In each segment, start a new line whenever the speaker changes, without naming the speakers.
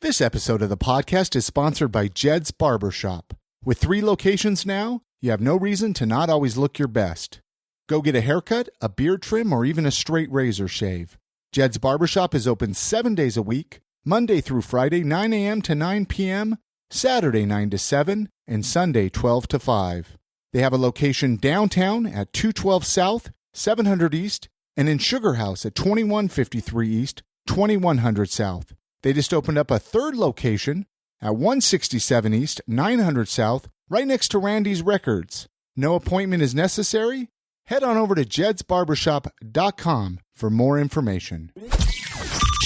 This episode of the podcast is sponsored by Jed's Barbershop. With 3 locations now, you have no reason to not always look your best. Go get a haircut, a beard trim, or even a straight razor shave. Jed's Barbershop is open 7 days a week, Monday through Friday, 9 a.m. to 9 p.m., Saturday 9 to 7, and Sunday 12 to 5. They have a location downtown at 212 South, 700 East, and in Sugar House at 2153 East, 2100 South. They just opened up a 3rd location at 167 East, 900 South, right next to Randy's Records. No appointment is necessary. Head on over to jedsbarbershop.com for more information.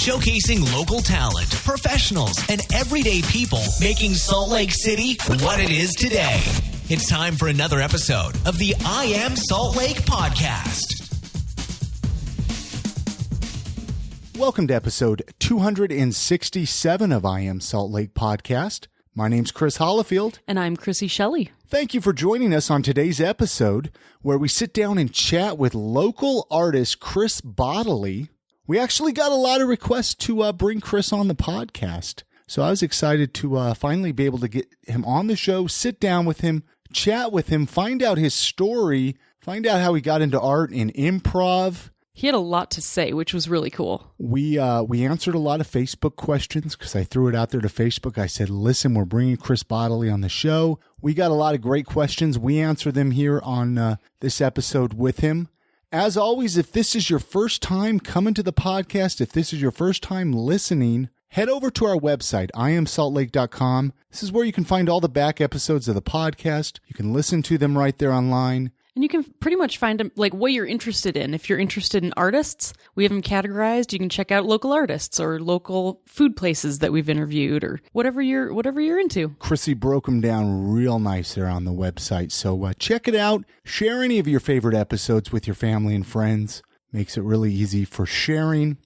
Showcasing local talent, professionals, and everyday people, making Salt Lake City what it is today. It's time for another episode of the I Am Salt Lake podcast.
Welcome to episode 267 of I Am Salt Lake podcast. My name's Chris Hollifield.
And I'm Chrissy Shelley.
Thank you for joining us on today's episode, where we sit down and chat with local artist Chris Bodily. We actually got a lot of requests to bring Chris on the podcast. So I was excited to finally be able to get him on the show, sit down with him, chat with him, find out his story, find out how he got into art and improv.
He had a lot to say, which was really cool.
We answered a lot of Facebook questions because I threw it out there to Facebook. I said, listen, we're bringing Chris Bodily on the show. We got a lot of great questions. We answer them here on this episode with him. As always, if this is your first time coming to the podcast, if this is your first time listening, head over to our website, iamsaltlake.com. This is where you can find all the back episodes of the podcast. You can listen to them right there online.
And you can pretty much find them, like what you're interested in. If you're interested in artists, we have them categorized. You can check out local artists or local food places that we've interviewed or whatever you're into.
Chrissy broke them down real nice there on the website. So check it out. Share any of your favorite episodes with your family and friends. Makes it really easy for sharing.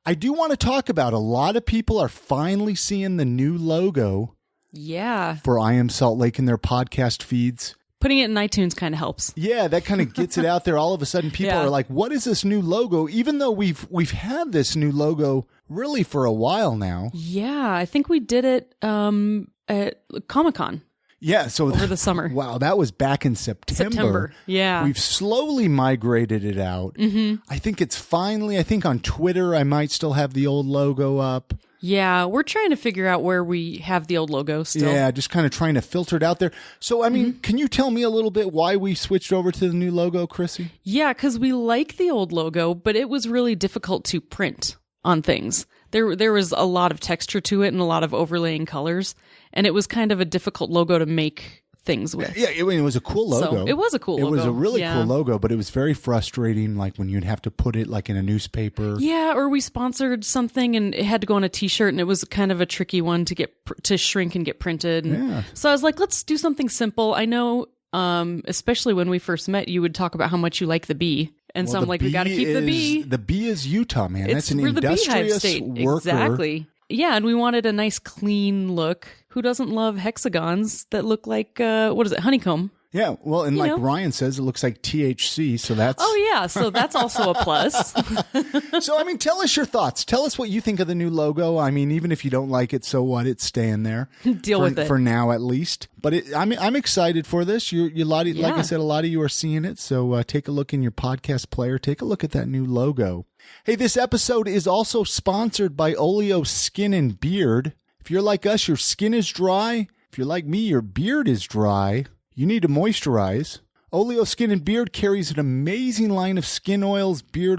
I do want to talk about a lot of people are finally seeing the new logo.
Yeah.
For I Am Salt Lake in their podcast feeds.
Putting it in iTunes kind of helps.
Yeah, that kind of gets it out there. All of a sudden, people are like, what is this new logo? Even though we've had this new logo really for a while now.
Yeah, I think we did it at Comic-Con.
Yeah, so
over the summer.
Wow, that was back in September.
Yeah.
We've slowly migrated it out. Mm-hmm. I think on Twitter, I might still have the old logo up.
Yeah, we're trying to figure out where we have the old logo still.
Yeah, just kind of trying to filter it out there. So, I mean, Can you tell me a little bit why we switched over to the new logo, Chrissy?
Yeah, because we like the old logo, but it was really difficult to print on things. There was a lot of texture to it and a lot of overlaying colors, and it was kind of a difficult logo to make things with.
Yeah, it was a cool logo.
So it was a cool logo.
It was a really cool logo, but it was very frustrating, like when you'd have to put it like in a newspaper.
Yeah, or we sponsored something and it had to go on a t-shirt, and it was kind of a tricky one to get to shrink and get printed. And so I was like, let's do something simple. I know, especially when we first met, you would talk about how much you like the bee. And so I'm like, we got to keep the bee.
The bee is Utah, man. That's an
we're
industrious
the beehive state.
Worker.
Exactly. Yeah, and we wanted a nice, clean look. Who doesn't love hexagons that look like, honeycomb?
Yeah, well, and Ryan says, it looks like THC, so that's...
Oh, yeah, so that's also a plus.
So, I mean, tell us your thoughts. Tell us what you think of the new logo. I mean, even if you don't like it, so what? It's staying there.
Deal with it.
For now, at least. But I'm excited for this. Like I said, a lot of you are seeing it, so take a look in your podcast player. Take a look at that new logo. Hey, this episode is also sponsored by Oleo Skin and Beard. If you're like us, your skin is dry. If you're like me, your beard is dry. You need to moisturize. Oleo Skin and Beard carries an amazing line of skin oils, beard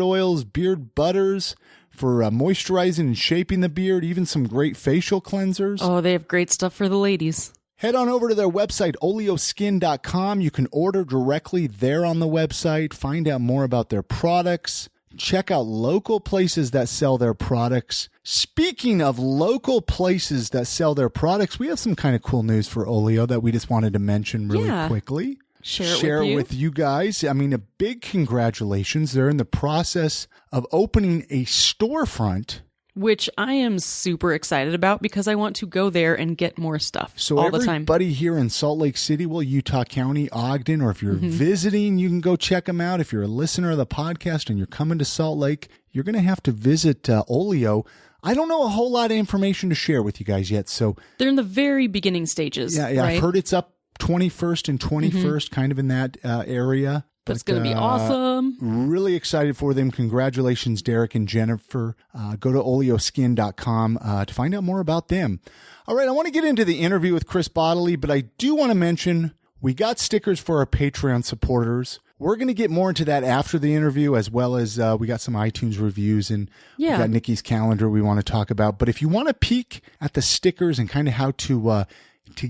butters for moisturizing and shaping the beard, even some great facial cleansers.
Oh, they have great stuff for the ladies.
Head on over to their website, oleoskin.com. You can order directly there on the website, find out more about their products. Check out local places that sell their products. Speaking of local places that sell their products, we have some kind of cool news for Oleo that we just wanted to mention really quickly.
Share it
with you guys. I mean, a big congratulations. They're in the process of opening a storefront.
Which I am super excited about because I want to go there and get more stuff
so
all the time.
Everybody here in Salt Lake City, Utah County, Ogden, or if you're visiting, you can go check them out. If you're a listener of the podcast and you're coming to Salt Lake, you're going to have to visit Oleo. I don't know a whole lot of information to share with you guys yet. So
they're in the very beginning stages.
Yeah,
right?
I've heard it's up 21st and 21st, kind of in that area.
That's going to be awesome.
Really excited for them. Congratulations, Derek and Jennifer. Go to oleoskin.com to find out more about them. All right, I want to get into the interview with Chris Bodily, but I do want to mention we got stickers for our Patreon supporters. We're going to get more into that after the interview, as well as we got some iTunes reviews and we got Nikki's calendar we want to talk about. But if you want to peek at the stickers and kind of how to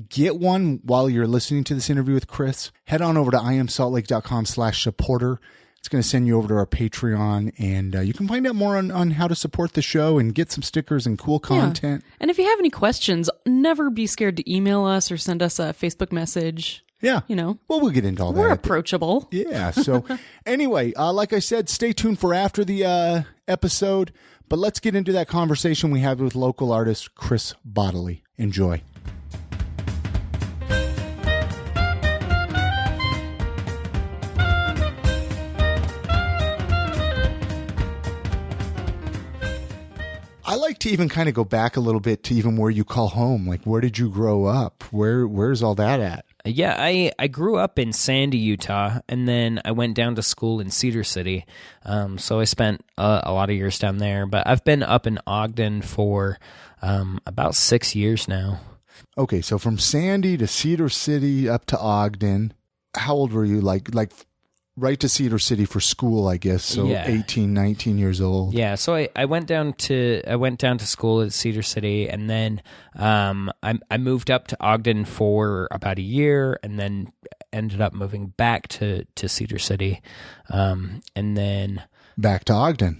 get one while you're listening to this interview with Chris, head on over to iamsaltlake.com/supporter. It's going to send you over to our Patreon, and you can find out more on how to support the show and get some stickers and cool content.
And if you have any questions, never be scared to email us or send us a Facebook message.
Yeah.
Well,
we'll get into all that.
We're approachable.
Yeah. So anyway, like I said, stay tuned for after the episode, but let's get into that conversation we had with local artist Chris Bodily. Enjoy. I like to even kind of go back a little bit to even where you call home. Like, where did you grow up? Where's all that at?
Yeah, I grew up in Sandy, Utah, and then I went down to school in Cedar City. So I spent a lot of years down there. But I've been up in Ogden for about 6 years now.
Okay, so from Sandy to Cedar City up to Ogden. How old were you? Like right to Cedar City for school, I guess. So 18, 19 years old.
Yeah. So I went down to school at Cedar City, and then I moved up to Ogden for about a year, and then ended up moving back to Cedar City, and then
back to Ogden.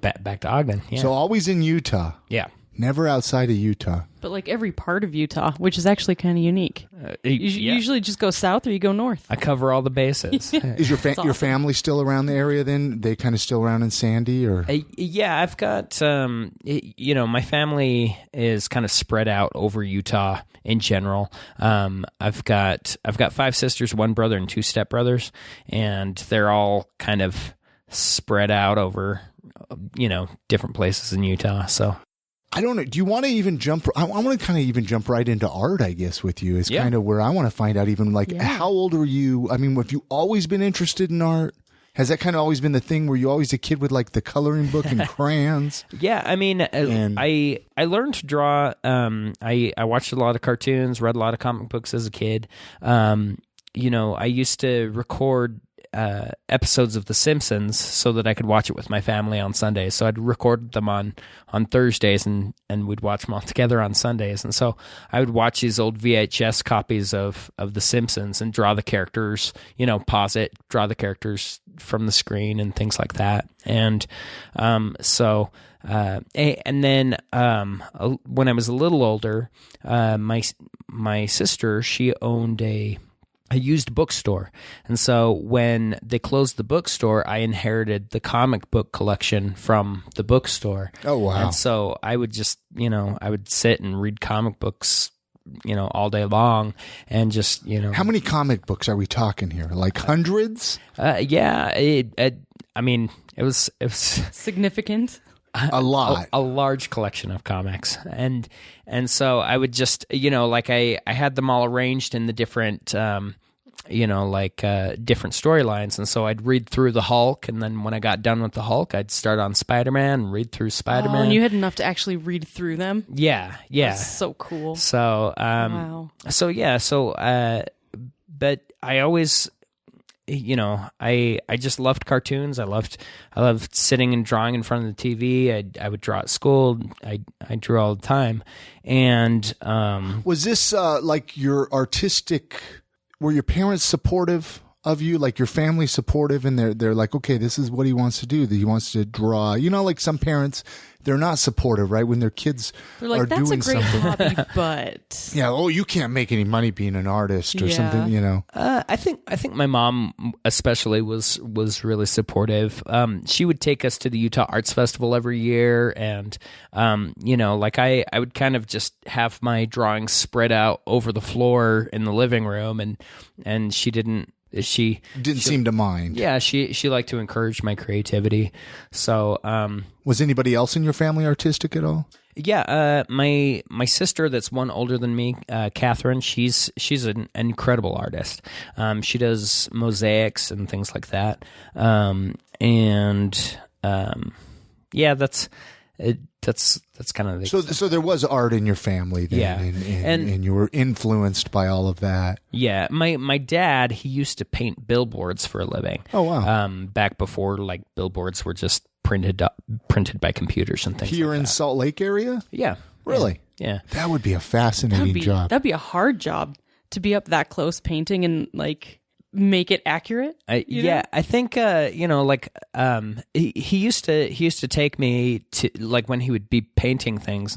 Back to Ogden. Yeah.
So always in Utah.
Yeah.
Never outside of Utah.
But like every part of Utah, which is actually kind of unique. You usually just go south or you go north.
I cover all the bases.
Is your family still around the area then? They kind of still around in Sandy? Or
yeah, I've got, my family is kind of spread out over Utah in general. I've got 5 sisters, 1 brother, and 2 stepbrothers, and they're all kind of spread out over, different places in Utah, so...
I don't know. Do you want to even jump? I want to kind of even jump right into art, I guess, with you. Is kind of where I want to find out even how old are you? I mean, have you always been interested in art? Has that kind of always been the thing? Were you always a kid with like the coloring book and crayons?
Yeah, I mean, I learned to draw. I watched a lot of cartoons, read a lot of comic books as a kid. I used to record episodes of The Simpsons so that I could watch it with my family on Sundays. So I'd record them on Thursdays and we'd watch them all together on Sundays. And so I would watch these old VHS copies of The Simpsons and draw the characters, pause it, draw the characters from the screen and things like that. And then when I was a little older, my sister, she owned a used bookstore. And so when they closed the bookstore, I inherited the comic book collection from the bookstore.
Oh, wow.
And so I would just, I would sit and read comic books, all day long and just,
How many comic books are we talking here? Like hundreds?
Yeah. It was
significant.
A lot.
A large collection of comics. And so I would just, I had them all arranged in the different, different storylines. And so I'd read through the Hulk. And then when I got done with the Hulk, I'd start on Spider-Man and read through Spider-Man.
Oh, and you had enough to actually read through them?
Yeah.
That's so cool.
So,
wow.
So, yeah. So, but I always... I just loved cartoons. I loved sitting and drawing in front of the TV. I would draw at school. I drew all the time. And
was this like your artistic? Were your parents supportive of you? Like your family supportive, and they're like, okay, this is what he wants to do. He wants to draw. Like some parents, they're not supportive, right? When their kids
they're like,
are
that's
doing
a great
something.
hobby, but
yeah, you can't make any money being an artist or something,
I think my mom especially was really supportive. She would take us to the Utah Arts Festival every year, and I would kind of just have my drawings spread out over the floor in the living room, and she didn't she
didn't seem to mind.
Yeah, she liked to encourage my creativity. So,
was anybody else in your family artistic at all?
Yeah, my sister that's one older than me, Catherine, she's an incredible artist. She does mosaics and things like that. Yeah, that's kind of the
so there was art in your family then,
yeah,
and you were influenced by all of that.
Yeah, my dad, he used to paint billboards for a living.
Oh wow!
Back before like billboards were just printed by computers and things.
Here
like
in
that.
Salt Lake area?
Yeah,
really?
Yeah,
that would be a fascinating job.
That'd be a hard job to be up that close painting and like make it accurate.
I think he used to take me to like when he would be painting things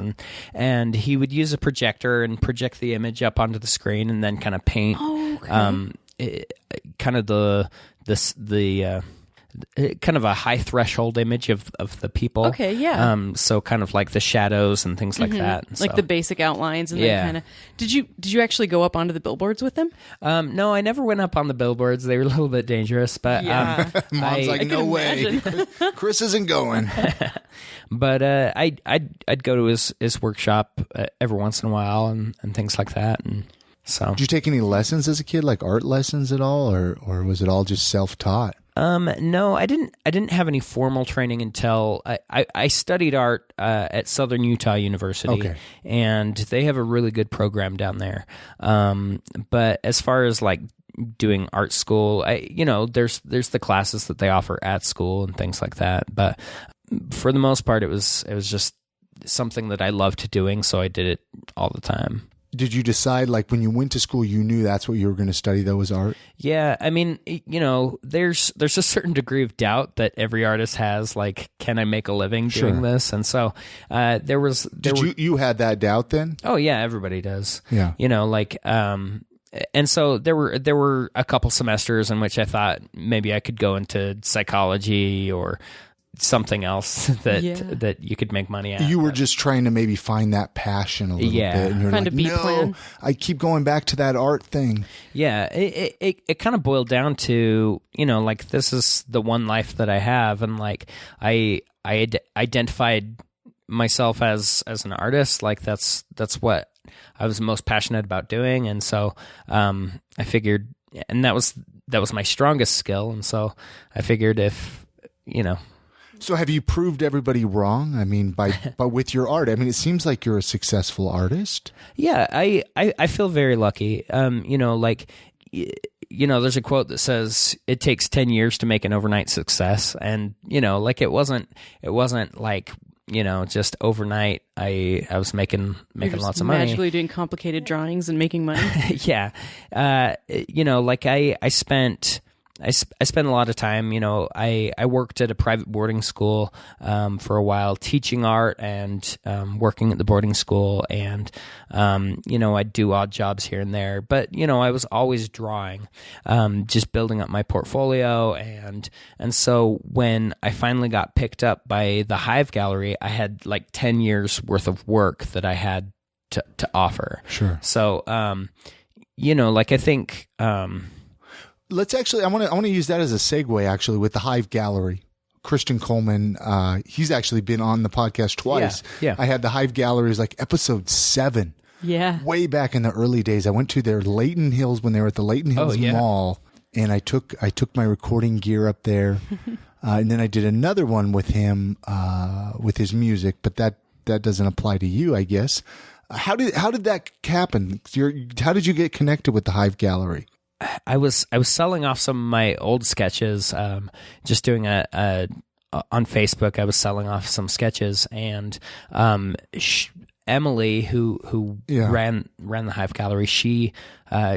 and he would use a projector and project the image up onto the screen and then kind of paint kind of the kind of a high threshold image of the people.
Okay, yeah.
So kind of like the shadows and things like that. And
like the basic outlines and then kind of. Did you actually go up onto the billboards with them?
No, I never went up on the billboards. They were a little bit dangerous, but
Mom's like, no way. Chris isn't going.
But I'd go to his workshop every once in a while and things like that. And so,
did you take any lessons as a kid, like art lessons at all, or was it all just self-taught?
No, I didn't have any formal training until I studied art at Southern Utah University, and they have a really good program down there. But as far as like doing art school, there's the classes that they offer at school and things like that. But for the most part, it was just something that I loved doing, so I did it all the time.
Did you decide, like, when you went to school, you knew that's what you were going to study, though, was art?
Yeah, I mean, there's a certain degree of doubt that every artist has, like, can I make a living doing this? And so you had that doubt then? Oh, yeah, everybody does.
Yeah.
And so there were a couple semesters in which I thought maybe I could go into psychology or something else that you could make money at.
You were just trying to maybe find that passion a little bit. And you're
find
like,
a B plan.
I keep going back to that art thing.
Yeah, it kind of boiled down to, like, this is the one life that I have, and like I identified myself as an artist. Like that's what I was most passionate about doing, and so I figured, and that was my strongest skill, and so I figured if.
So have you proved everybody wrong? I mean, by with your art. I mean, it seems like you're a successful artist.
Yeah, I feel very lucky. There's a quote that says it takes 10 years to make an overnight success, and like it wasn't like just overnight. I was making lots of money.
Magically doing complicated drawings and making money.
Yeah, like I spent a lot of time, I worked at a private boarding school for a while, teaching art and working at the boarding school, and I'd do odd jobs here and there, but I was always drawing, just building up my portfolio, and so when I finally got picked up by the Hive Gallery, I had like 10 years worth of work that I had to offer.
Sure.
So like I think
let's actually, I want to use that as a segue actually with the Hive Gallery. Christian Coleman, he's actually been on the podcast twice.
Yeah.
I had the Hive Gallery, it was like episode 7.
Yeah.
Way back in the early days. I went to their Layton Hills when they were at the Layton Hills Mall, and I took my recording gear up there. And then I did another one with him, with his music, but that doesn't apply to you, I guess. How did that happen? How did you get connected with the Hive Gallery?
I was selling off some of my old sketches, just doing on Facebook. I was selling off some sketches, and Emily, who ran the Hive Gallery, she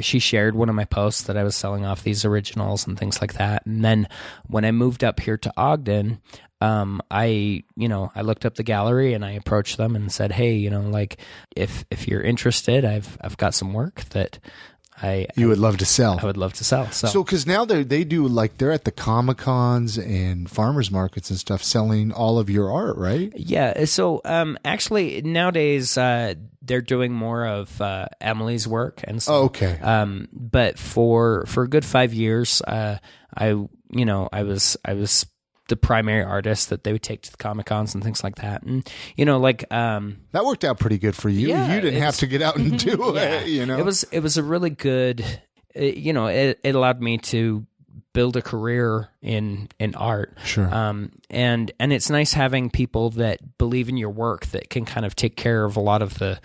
shared one of my posts that I was selling off these originals and things like that. And then when I moved up here to Ogden, I looked up the gallery and I approached them and said, hey, like if you're interested, I've got some work that
You would love to sell.
I would love to sell.
So because now they do, like, they're at the Comic-Cons and farmers markets and stuff selling all of your art, right?
Yeah. So actually nowadays they're doing more of Emily's work, and so
okay.
But for a good 5 years, I was the primary artist that they would take to the Comic-Cons and things like that. And,
that worked out pretty good for you.
Yeah,
you didn't have to get out and do it,
It was a really good, it allowed me to build a career in art.
Sure.
And it's nice having people that believe in your work that can kind of take care of a lot of the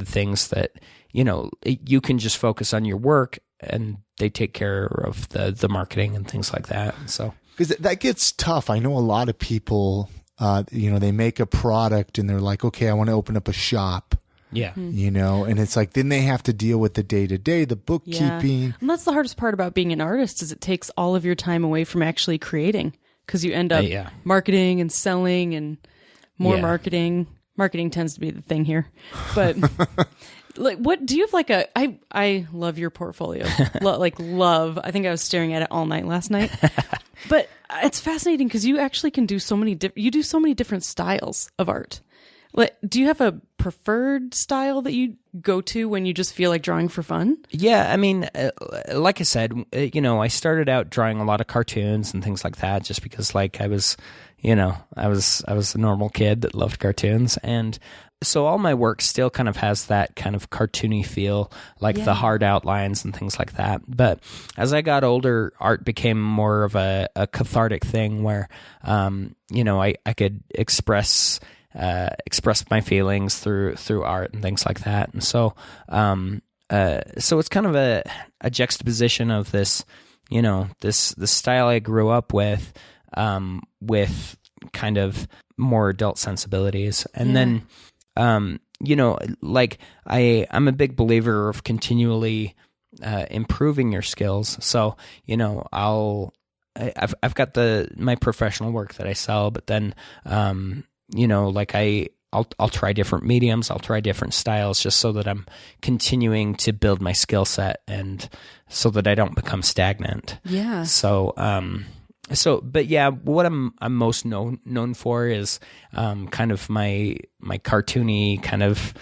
things that, you can just focus on your work and they take care of the marketing and things like that. So,
because that gets tough. I know a lot of people, they make a product and they're like, okay, I want to open up a shop.
Yeah.
And it's like, then they have to deal with the day-to-day, the bookkeeping.
Yeah. And that's the hardest part about being an artist is it takes all of your time away from actually creating, because you end up marketing and selling and more marketing. Marketing tends to be the thing here. But like, what do you have, like I love your portfolio. Love. I think I was staring at it all night last night. But it's fascinating because you actually can do so many different styles of art. Like, do you have a preferred style that you go to when you just feel like drawing for fun?
Yeah, I mean, like I said, I started out drawing a lot of cartoons and things like that, just because, like, I was a normal kid that loved cartoons, and so all my work still kind of has that kind of cartoony feel, like the hard outlines and things like that. But as I got older, art became more of a cathartic thing where, I could express my feelings through art and things like that. And so it's kind of a juxtaposition of this, this style I grew up with kind of more adult sensibilities. And then, like I'm a big believer of continually improving your skills. So, I've got my professional work that I sell, but then, I'll try different mediums, I'll try different styles, just so that I'm continuing to build my skill set and so that I don't become stagnant.
Yeah.
But yeah, what I'm most known for is kind of my cartoony kind of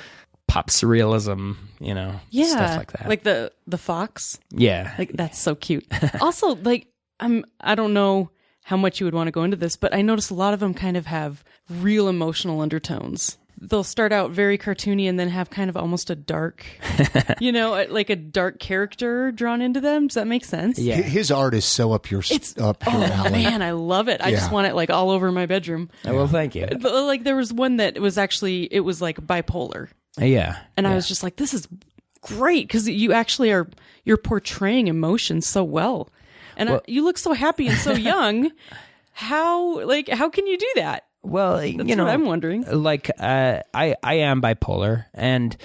pop surrealism, stuff like that.
Like the fox.
Yeah.
Like, that's so cute. Also, like, I don't know how much you would want to go into this, but I noticed a lot of them kind of have real emotional undertones. They'll start out very cartoony and then have kind of almost a dark, like a dark character drawn into them. Does that make sense?
Yeah.
His art is so up your alley.
Man, I love it. I just want it like all over my bedroom.
Oh, well, thank you.
But, like, there was one that was it was like bipolar.
Yeah.
And I was just like, this is great, because you actually you're portraying emotions so well. And you look so happy and so young. How can you do that?
Well,
that's what I'm wondering.
Like, I am bipolar, and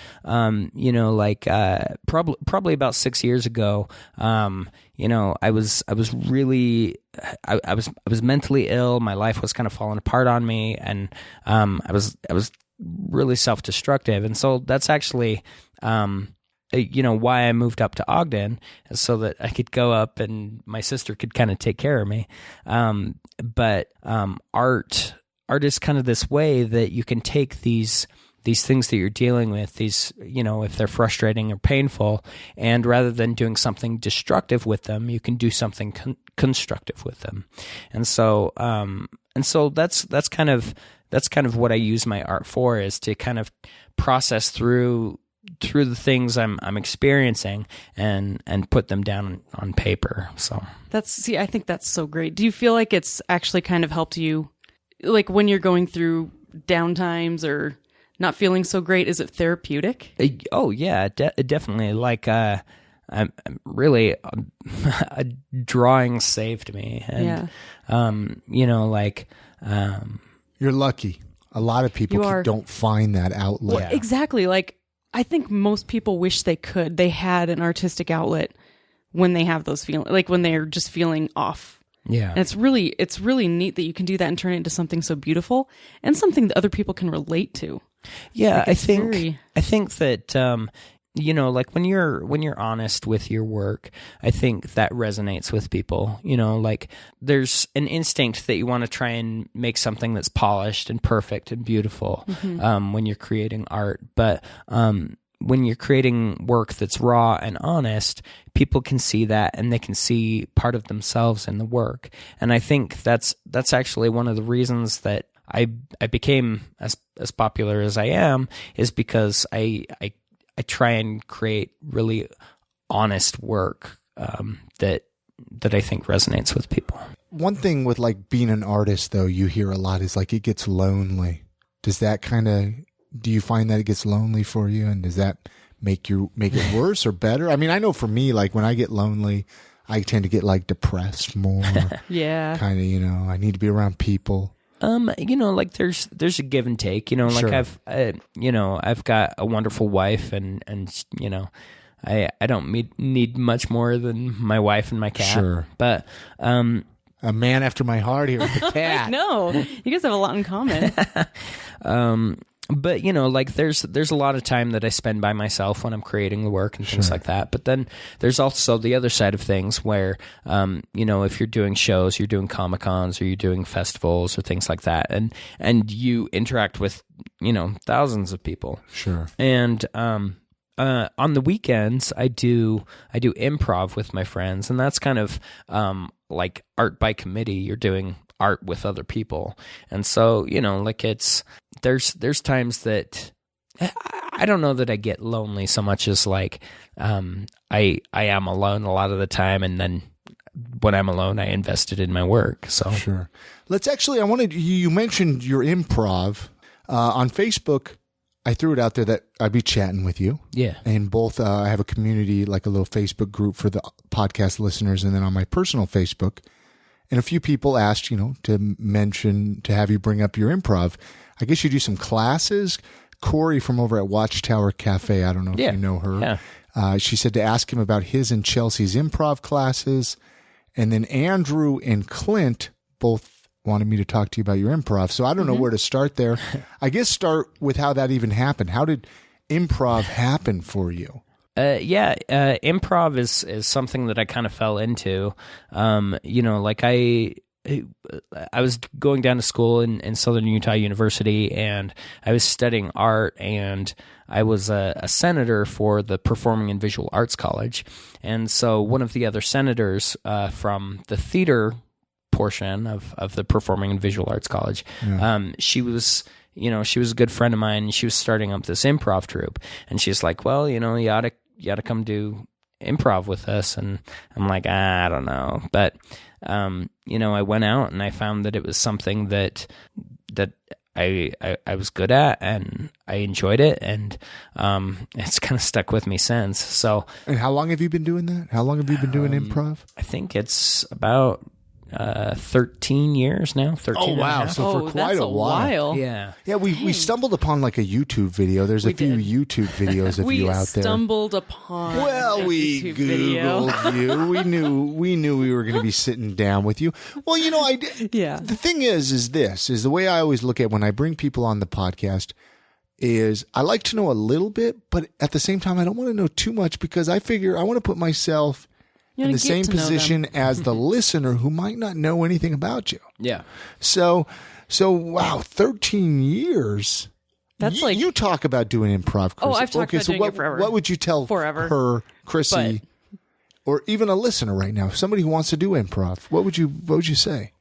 probably about 6 years ago, I was really, I was mentally ill. My life was kind of falling apart on me, and I was really self-destructive, and so that's actually why I moved up to Ogden, so that I could go up and my sister could kind of take care of me. But art is kind of this way that you can take these things that you're dealing with, these, if they're frustrating or painful, and rather than doing something destructive with them, you can do something constructive with them. And so that's kind of what I use my art for, is to kind of process through the things I'm experiencing and put them down on paper. So
I think that's so great. Do you feel like it's actually kind of helped you, like, when you're going through downtimes or not feeling so great? Is it therapeutic?
Oh yeah, definitely. Like, I'm really drawing saved me, and
you're lucky. A lot of people don't find that outlet.
Well, exactly. Like, I think most people wish they had an artistic outlet when they have those feelings, like when they're just feeling off.
Yeah.
And it's really neat that you can do that and turn it into something so beautiful and something that other people can relate to.
Yeah, like, I think that like when you're honest with your work, I think that resonates with people. Like there's an instinct that you want to try and make something that's polished and perfect and beautiful when you're creating art. But when you're creating work that's raw and honest, people can see that and they can see part of themselves in the work. And I think that's actually one of the reasons that I became as popular as I am, is because I try and create really honest work that I think resonates with people.
One thing with like being an artist, though, you hear a lot is like it gets lonely. Does that do you find that it gets lonely for you, and does that make it worse or better? I mean, I know for me, like when I get lonely, I tend to get like depressed more.
Yeah.
Kind of, I need to be around people.
Like there's a give and take, like
Sure.
I've got a wonderful wife and I don't need much more than my wife and my cat. Sure. But,
a man after my heart here with the cat.
No, you guys have a lot in common.
But like there's a lot of time that I spend by myself when I'm creating the work and things like that. But then there's also the other side of things where if you're doing shows, you're doing Comic-Cons or you're doing festivals or things like that, and you interact with thousands of people.
Sure.
And on the weekends I do improv with my friends, and that's kind of like art by committee. You're doing art with other people, and so like there's times that I don't know that I get lonely so much as like I am alone a lot of the time, and then when I'm alone I invested in my work. So
sure. You mentioned your improv on Facebook. I threw it out there that I'd be chatting with you.
Yeah. And
both I have a community, like a little Facebook group for the podcast listeners, and then on my personal Facebook. And a few people asked, to have you bring up your improv. I guess you do some classes. Corey from over at Watchtower Cafe, I don't know if you know her. Yeah. She said to ask him about his and Chelsea's improv classes. And then Andrew and Clint both wanted me to talk to you about your improv. So I don't know where to start there. I guess start with how that even happened. How did improv happen for you?
Improv is something that I kind of fell into. Like I was going down to school in Southern Utah University, and I was studying art, and I was a senator for the Performing and Visual Arts College. And so one of the other senators from the theater portion of the Performing and Visual Arts College, she was a good friend of mine, and she was starting up this improv troupe, and she's like, well, you ought to come do improv with us. And I'm like, I don't know. But, I went out and I found that it was something that I was good at, and I enjoyed it, and it's kind of stuck with me since. So,
and how long have you been doing that? How long have you been doing improv?
I think it's about 13 years now. 13.
Oh wow! So for quite a while.
Yeah.
We stumbled upon like a YouTube video. There's a few YouTube videos of you out there.
We stumbled upon.
Well, we Googled you. We knew we were going to be sitting down with you. Well, I did. Yeah. The thing is the way I always look at when I bring people on the podcast is I like to know a little bit, but at the same time I don't want to know too much, because I figure I want to put myself in the same position as the listener who might not know anything about you.
Yeah.
So wow, 13 years.
That's
you talk about doing improv, Chris.
Oh, I've talked about doing it forever.
What would you tell her, Chrissy, or even a listener right now, somebody who wants to do improv? What would you say?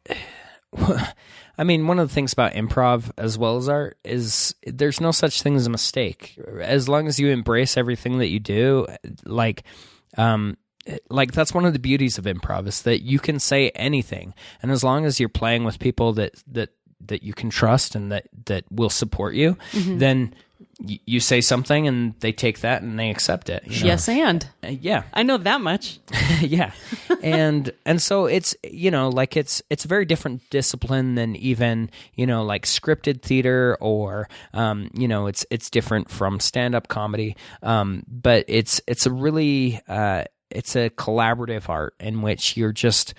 I mean, one of the things about improv as well as art is there's no such thing as a mistake. As long as you embrace everything that you do, like that's one of the beauties of improv, is that you can say anything, and as long as you're playing with people that you can trust and that will support you, then you say something and they take that and they accept it.
Yes, and
yeah,
I know that much.
Yeah, and so it's it's a very different discipline than even like scripted theater, or it's different from stand-up comedy, but it's a really it's a collaborative art in which you're just,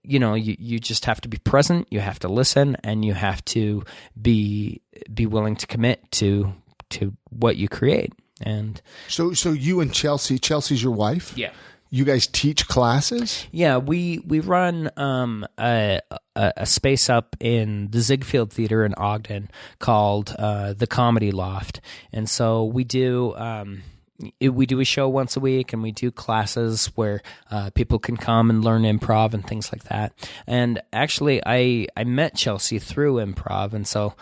you just have to be present, you have to listen, and you have to be willing to commit to what you create. And
so you and Chelsea's your wife?
yeah.
You guys teach classes?
Yeah, we run a space up in the Ziegfeld Theater in Ogden called the Comedy Loft, and so we do a show once a week, and we do classes where people can come and learn improv and things like that. And actually, I met Chelsea through improv, and so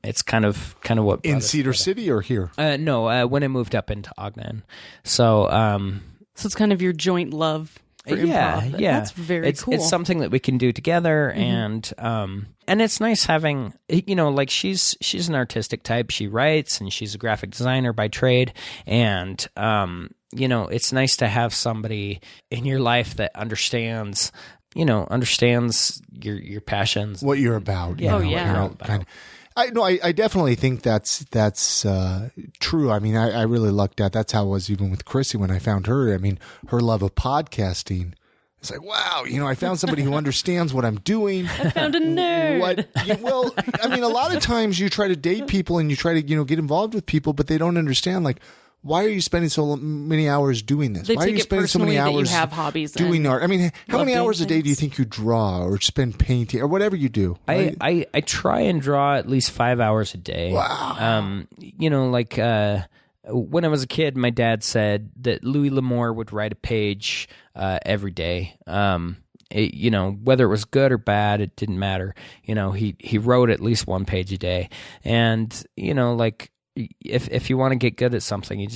it's kind of what
in Cedar City or here?
No, when I moved up into Ogden, so.
So it's kind of your joint love for improv.
Yeah.
That's very cool.
It's something that we can do together, and it's nice having, like she's an artistic type. She writes, and she's a graphic designer by trade, and it's nice to have somebody in your life that understands your passions,
what you're about.
Yeah.
I definitely think that's true. I mean, I really lucked out. That's how it was even with Chrissy when I found her. I mean, her love of podcasting. It's like, wow, I found somebody who understands what I'm doing.
I found a nerd.
Well, I mean, a lot of times you try to date people and you try to, get involved with people, but they don't understand, like, why are you spending so many hours doing this?
They
Why are
take
you
it
spending so many
personally
hours
that you have hobbies
doing art? I mean, how many hours a day do you
things.
think you draw or spend painting or whatever you do? Right?
I try and draw at least 5 hours a day.
Wow.
When I was a kid, my dad said that Louis L'Amour would write a page every day. Whether it was good or bad, it didn't matter. He wrote at least one page a day. And, if you want to get good at something, you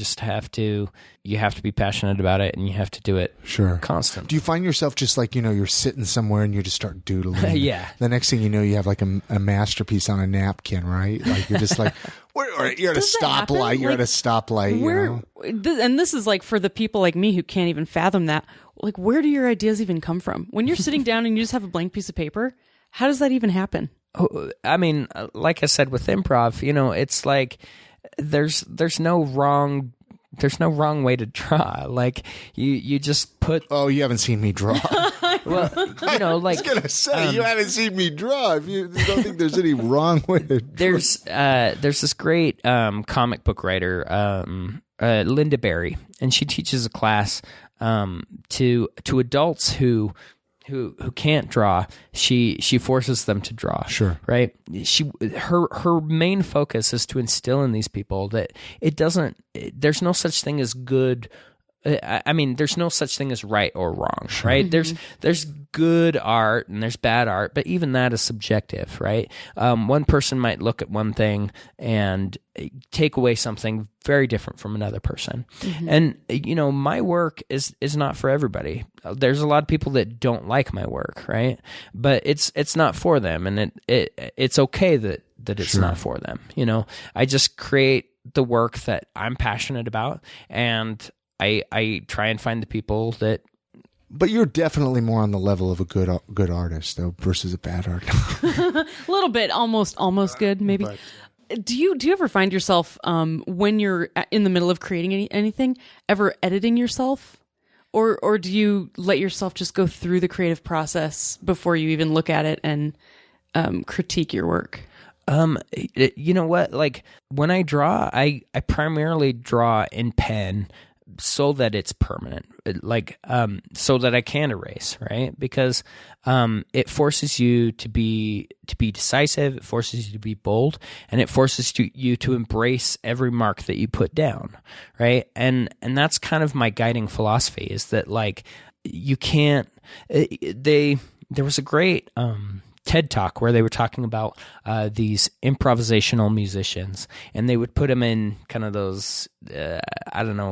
have to be passionate about it, and you have to do it constantly.
Do you find yourself just like, you're sitting somewhere and you just start doodling?
Yeah.
The next thing you know, you have like a masterpiece on a napkin, right? Like you're just like, you're at a stoplight. You're at a stoplight.
And this is like for the people like me who can't even fathom that. Like, where do your ideas even come from? When you're sitting down and you just have a blank piece of paper, how does that even happen?
I mean, like I said with improv, it's like there's no wrong way to draw. Like you just put.
Oh, you haven't seen me draw.
Well, like
I was gonna say you haven't seen me draw. If you don't think there's any wrong way to draw.
There's this great comic book writer, Linda Berry, and she teaches a class to adults who can't draw. She forces them to draw.
Sure.
Right? Her main focus is to instill in these people that there's no such thing as good. I mean, there's no such thing as right or wrong, right?
Mm-hmm.
There's good art and there's bad art, but even that is subjective, right? One person might look at one thing and take away something very different from another person. Mm-hmm. And, my work is not for everybody. There's a lot of people that don't like my work, right? But it's not for them, and it's okay that it's not for them. I just create the work that I'm passionate about, and I try and find the people that.
But you're definitely more on the level of a good artist, though, versus a bad artist.
A little bit, almost good, maybe.
But.
Do you ever find yourself when you're in the middle of creating anything, ever editing yourself, or do you let yourself just go through the creative process before you even look at it and critique your work?
You know what? Like when I draw, I primarily draw in pen, so that it's permanent, so that I can erase, right? Because it forces you to be decisive, it forces you to be bold, and it forces you to embrace every mark that you put down, right? And that's kind of my guiding philosophy, is that like you can't. There was a great TED Talk where they were talking about these improvisational musicians, and they would put them in kind of those,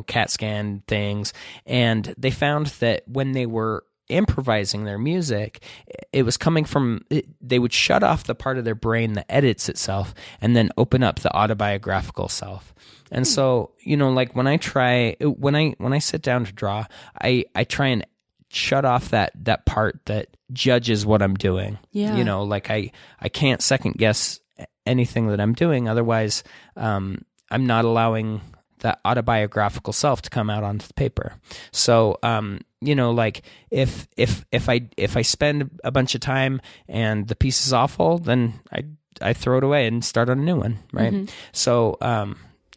CAT scan things. And they found that when they were improvising their music, it was coming from, they would shut off the part of their brain that edits itself and then open up the autobiographical self. And so, like when I sit down to draw, I try and shut off that part that judges what I'm doing.
Yeah.
Like I can't second guess anything that I'm doing. Otherwise, I'm not allowing that autobiographical self to come out onto the paper. So, like if I spend a bunch of time and the piece is awful, then I throw it away and start on a new one. Right. Mm-hmm. So,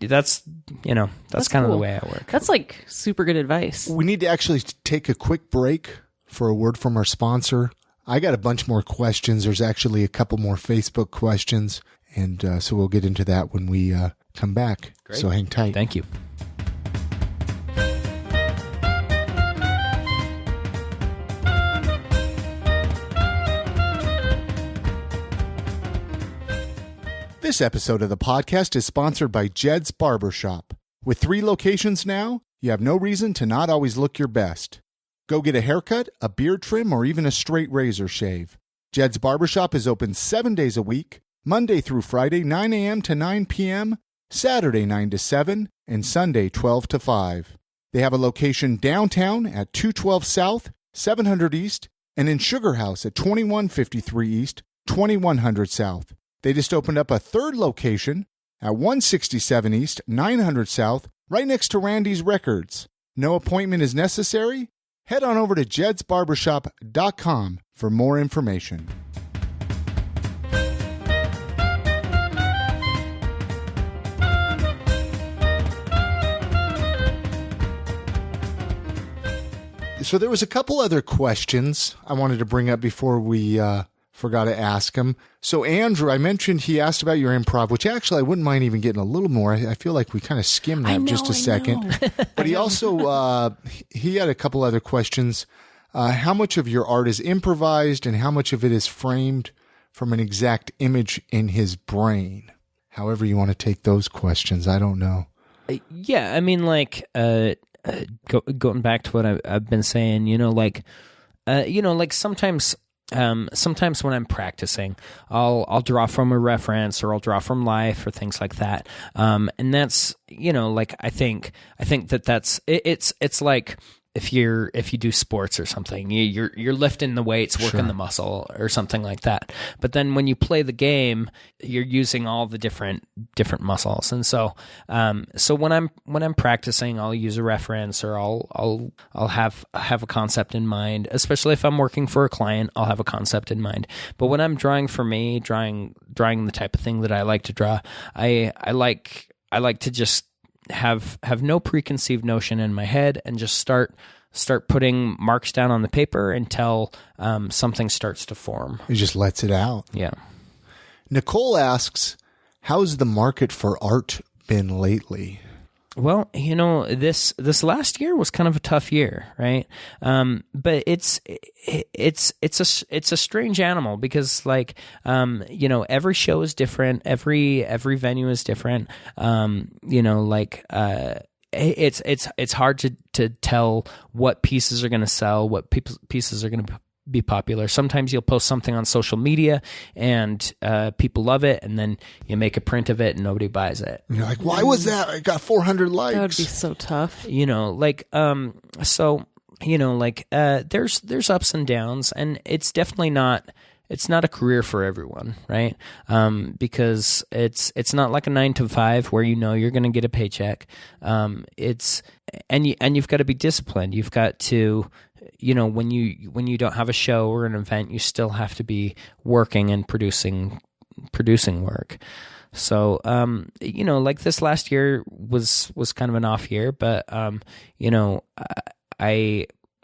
that's kind of
cool.
the way I work.
That's like super good advice.
We need to actually take a quick break for a word from our sponsor. I got a bunch more questions. There's actually a couple more Facebook questions, and so we'll get into that when we come back.
Great.
So hang tight.
Thank you.
This episode of the podcast is sponsored by Jed's Barbershop. With 3 locations now, you have no reason to not always look your best. Go get a haircut, a beard trim, or even a straight razor shave. Jed's Barbershop is open 7 days a week, Monday through Friday, 9 a.m. to 9 p.m., Saturday 9 to 7, and Sunday 12 to 5. They have a location downtown at 212 South, 700 East, and in Sugar House at 2153 East, 2100 South. They just opened up a 3rd location at 167 East, 900 South, right next to Randy's Records. No appointment is necessary. Head on over to jedsbarbershop.com for more information. So there was a couple other questions I wanted to bring up before we forgot to ask him. So Andrew, I mentioned he asked about your improv, which actually I wouldn't mind even getting a little more. I feel like we kind of skimmed that just a second. But he also, he had a couple other questions. How much of your art is improvised and how much of it is framed from an exact image in his brain? However you want to take those questions. I don't know.
Yeah, I mean, like, going back to what I've been saying, sometimes when I'm practicing, I'll draw from a reference or I'll draw from life or things like that. And that's, I think that's it's like if you do sports or something, you're lifting the weights, working the muscle or something like that. But then when you play the game, you're using all the different muscles. And so when I'm practicing, I'll use a reference or I'll have a concept in mind. Especially if I'm working for a client, I'll have a concept in mind. But when I'm drawing for me, drawing the type of thing that I like to draw, I like to just have no preconceived notion in my head and just start putting marks down on the paper until something starts to form.
He just lets it out.
Yeah.
Nicole asks, how's the market for art been lately?
Well, this last year was kind of a tough year, right? But it's a strange animal because every show is different, every venue is different. It's hard to tell what pieces are going to sell, what pieces are going to be popular. Sometimes you'll post something on social media and people love it, and then you make a print of it and nobody buys it.
And you're like, why was that? I got 400 likes.
That would be so tough.
There's ups and downs, and it's definitely not. It's not a career for everyone, right? Because it's not like a 9 to 5 where you're going to get a paycheck. You've got to be disciplined. You've got to, when you don't have a show or an event, you still have to be working and producing work. So, this last year was kind of an off year, but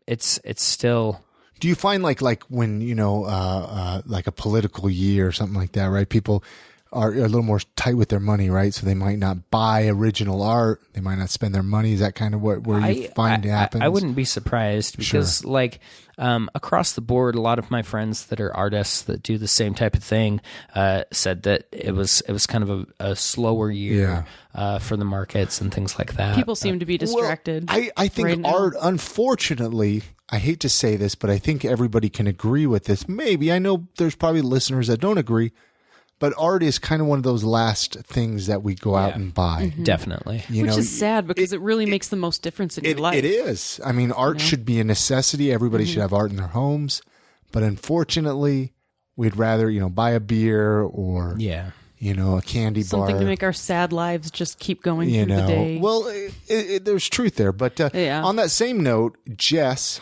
it's still.
Do you find like when, like a political year or something like that, right? People are a little more tight with their money, right? So they might not buy original art. They might not spend their money. Is that kind of where you find it happens?
I wouldn't be surprised because across the board, a lot of my friends that are artists that do the same type of thing said that it was kind of a slower year for the markets and things like that.
People seem to be distracted.
Well, I think art, unfortunately, I hate to say this, but I think everybody can agree with this. Maybe. I know there's probably listeners that don't agree, but art is kind of one of those last things that we go out and buy.
Mm-hmm.
Definitely.
Which is sad because it really makes the most difference in your life.
It is. I mean, art should be a necessity. Everybody should have art in their homes. But unfortunately, we'd rather, buy a beer or, a candy bar.
Something to make our sad lives just keep going through the day.
Well, there's truth there. But on that same note, Jess,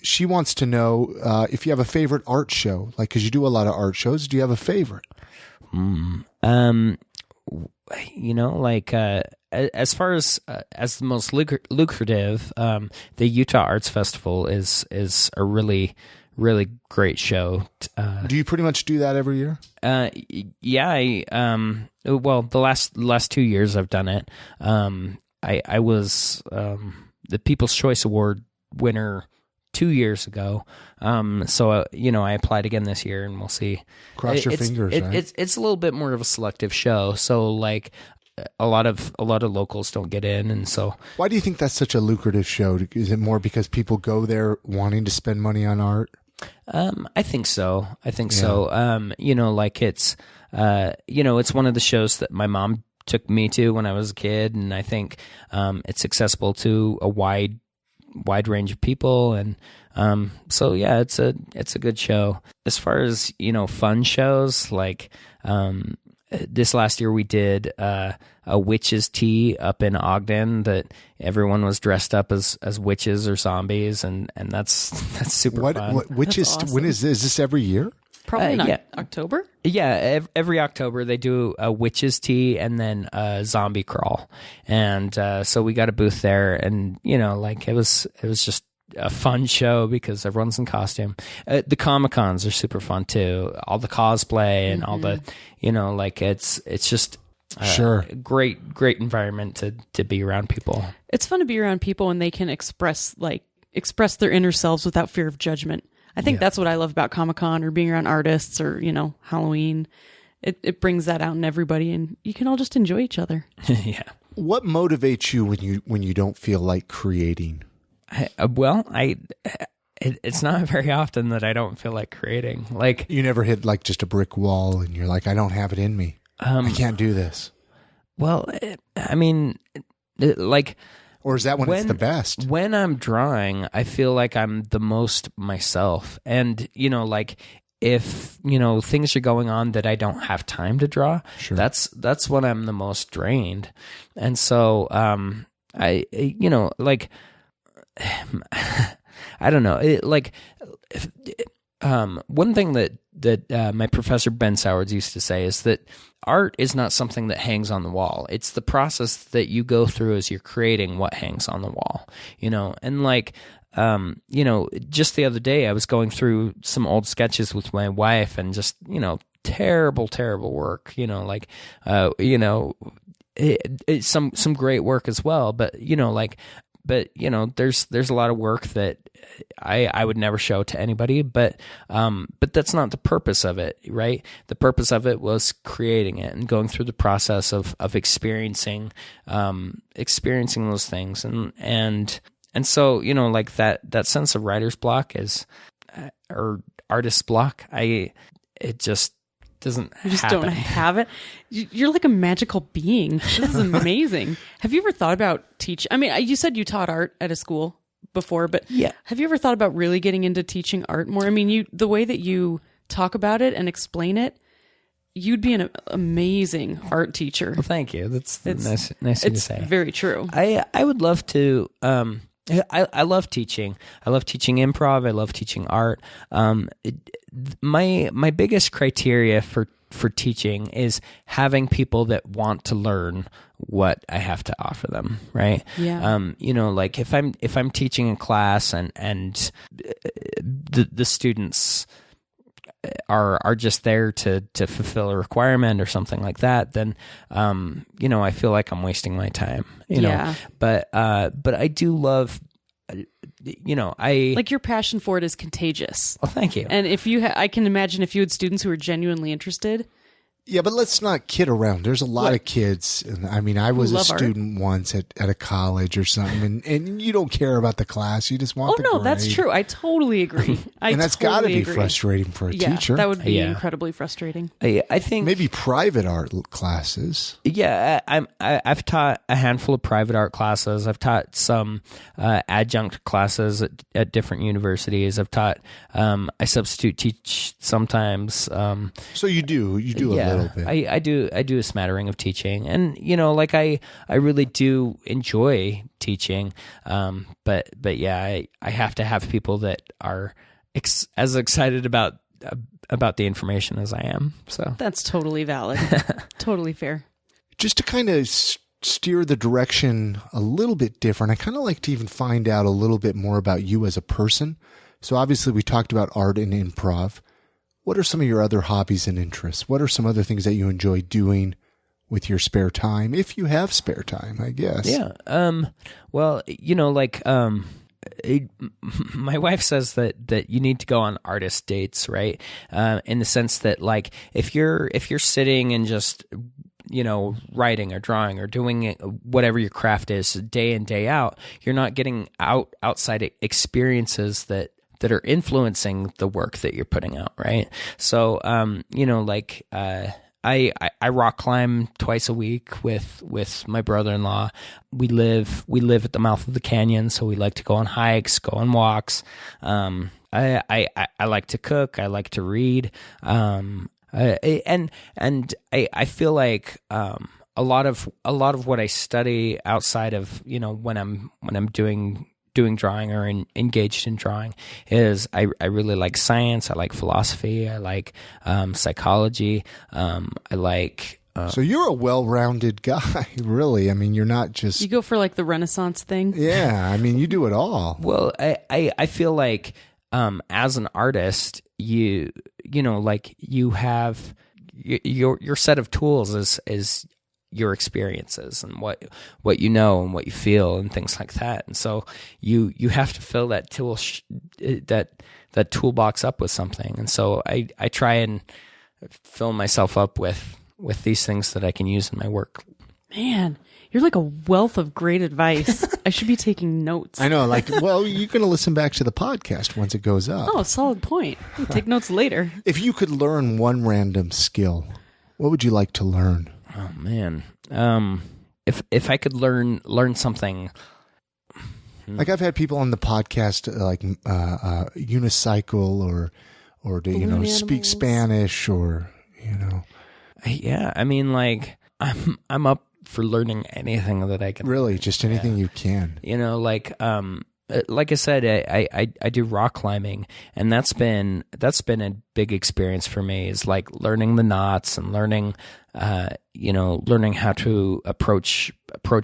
she wants to know if you have a favorite art show, because you do a lot of art shows. Do you have a favorite?
like as far as the most lucrative, the Utah Arts Festival is a really great show.
Do you pretty much do that every year?
Yeah. Well, the last 2 years I've done it. I was the People's Choice Award winner 2 years ago. So I applied again this year, and we'll see.
Cross your fingers. Right?
It's a little bit more of a selective show. So like a lot of locals don't get in, and so. Why
do you think that's such a lucrative show? Is it more because people go there wanting to spend money on art?
I think so. Like it's it's one of the shows that my mom took me to when I was a kid, and I think it's accessible to a wide range of people, and so yeah, it's a good show. As far as fun shows, like this last year we did a witches' tea up in Ogden that everyone was dressed up as witches or zombies, and that's super fun.
What witches? Awesome. When is this? Is this every year?
Probably in October?
Yeah, every October they do a witch's tea and then a zombie crawl. And so we got a booth there, and it was just a fun show because everyone's in costume. The Comic-Cons are super fun too. All the cosplay and all the it's just
sure,
great environment to be around people.
It's fun to be around people and they can express their inner selves without fear of judgment. I think that's what I love about Comic-Con or being around artists or, Halloween. It brings that out in everybody, and you can all just enjoy each other.
Yeah.
What motivates you when you don't feel like creating?
It's not very often that I don't feel like creating. Like,
you never hit like just a brick wall and you're like, I don't have it in me. I can't do this.
Well,
or is that when it's the best?
When I'm drawing, I feel like I'm the most myself. And, if, things are going on that I don't have time to draw,
sure,
that's when I'm the most drained. And so, I don't know. One thing that my professor Ben Sowards used to say is that art is not something that hangs on the wall. It's the process that you go through as you're creating what hangs on the wall, and just the other day I was going through some old sketches with my wife and just, terrible work, some great work as well. But, there's a lot of work that I would never show to anybody, but that's not the purpose of it, right? The purpose of it was creating it and going through the process of experiencing those things. And so, that sense of writer's block or artist's block, it just doesn't happen.
You just don't have it. You're like a magical being. This is amazing. Have you ever thought about teaching? I mean, you said you taught art at a school before, but
yeah,
have you ever thought about really getting into teaching art more? I mean, the way that you talk about it and explain it, you'd be an amazing art teacher.
Well, thank you. That's nice thing to say.
It's very true.
I would love to. I love teaching. I love teaching improv. I love teaching art. My biggest criteria for teaching is having people that want to learn what I have to offer them, right?
Yeah.
If I'm teaching a class and the students are just there to fulfill a requirement or something like that, then I feel like I'm wasting my time.
Yeah.
But I do love.
Like your passion for it is contagious.
Oh, thank you.
And if I can imagine if you had students who were genuinely interested.
Yeah, but let's not kid around. There's a lot of kids. And I mean, I was a student once at a college or something, and you don't care about the class. You just want the grade.
That's true. I totally agree.
And that's got to be frustrating for a teacher.
That would be incredibly frustrating.
I think
maybe private art classes.
Yeah, I've taught a handful of private art classes. I've taught some adjunct classes at different universities. I've taught. I substitute teach sometimes.
So you do a little bit.
I do a smattering of teaching, and I really do enjoy teaching. But I have to have people that are as excited about the information as I am. So
that's totally valid. Totally fair.
just to kind of steer the direction a little bit different, I kind of like to even find out a little bit more about you as a person. So obviously we talked about art and improv. What are some of your other hobbies and interests? What are some other things that you enjoy doing with your spare time, if you have spare time, I guess?
Yeah. Well, my wife says that you need to go on artist dates, right? In the sense that, like, if you're sitting and just, writing or drawing or doing whatever your craft is day in, day out, you're not getting outside experiences that are influencing the work that you're putting out, right? So, I rock climb twice a week with my brother-in-law. We live at the mouth of the canyon, so we like to go on hikes, go on walks. I like to cook. I like to read. I feel like a lot of what I study outside of when I'm doing drawing or engaged in drawing is I really like science. I like philosophy. I like psychology. I like.
So you're a well-rounded guy, really. I mean, you're not just.
You go for like the Renaissance thing.
Yeah, I mean, you do it all.
Well, I feel like as an artist, you have your set of tools is your experiences and what you know and what you feel and things like that. And so you have to fill that that toolbox up with something. And so I try and fill myself up with these things that I can use in my work.
Man, you're like a wealth of great advice. I should be taking notes.
I know, well, you're going to listen back to the podcast once it goes up.
Oh, solid point. I'll take notes later.
If you could learn one random skill, what would you like to learn?
Oh man, if I could learn something,
like I've had people on the podcast like unicycle or to speak Spanish or
Yeah, I mean, like I'm up for learning anything that I can.
Really, just anything you can.
Like I said, I do rock climbing, and that's been a big experience for me. Is like learning the knots and learning how to approach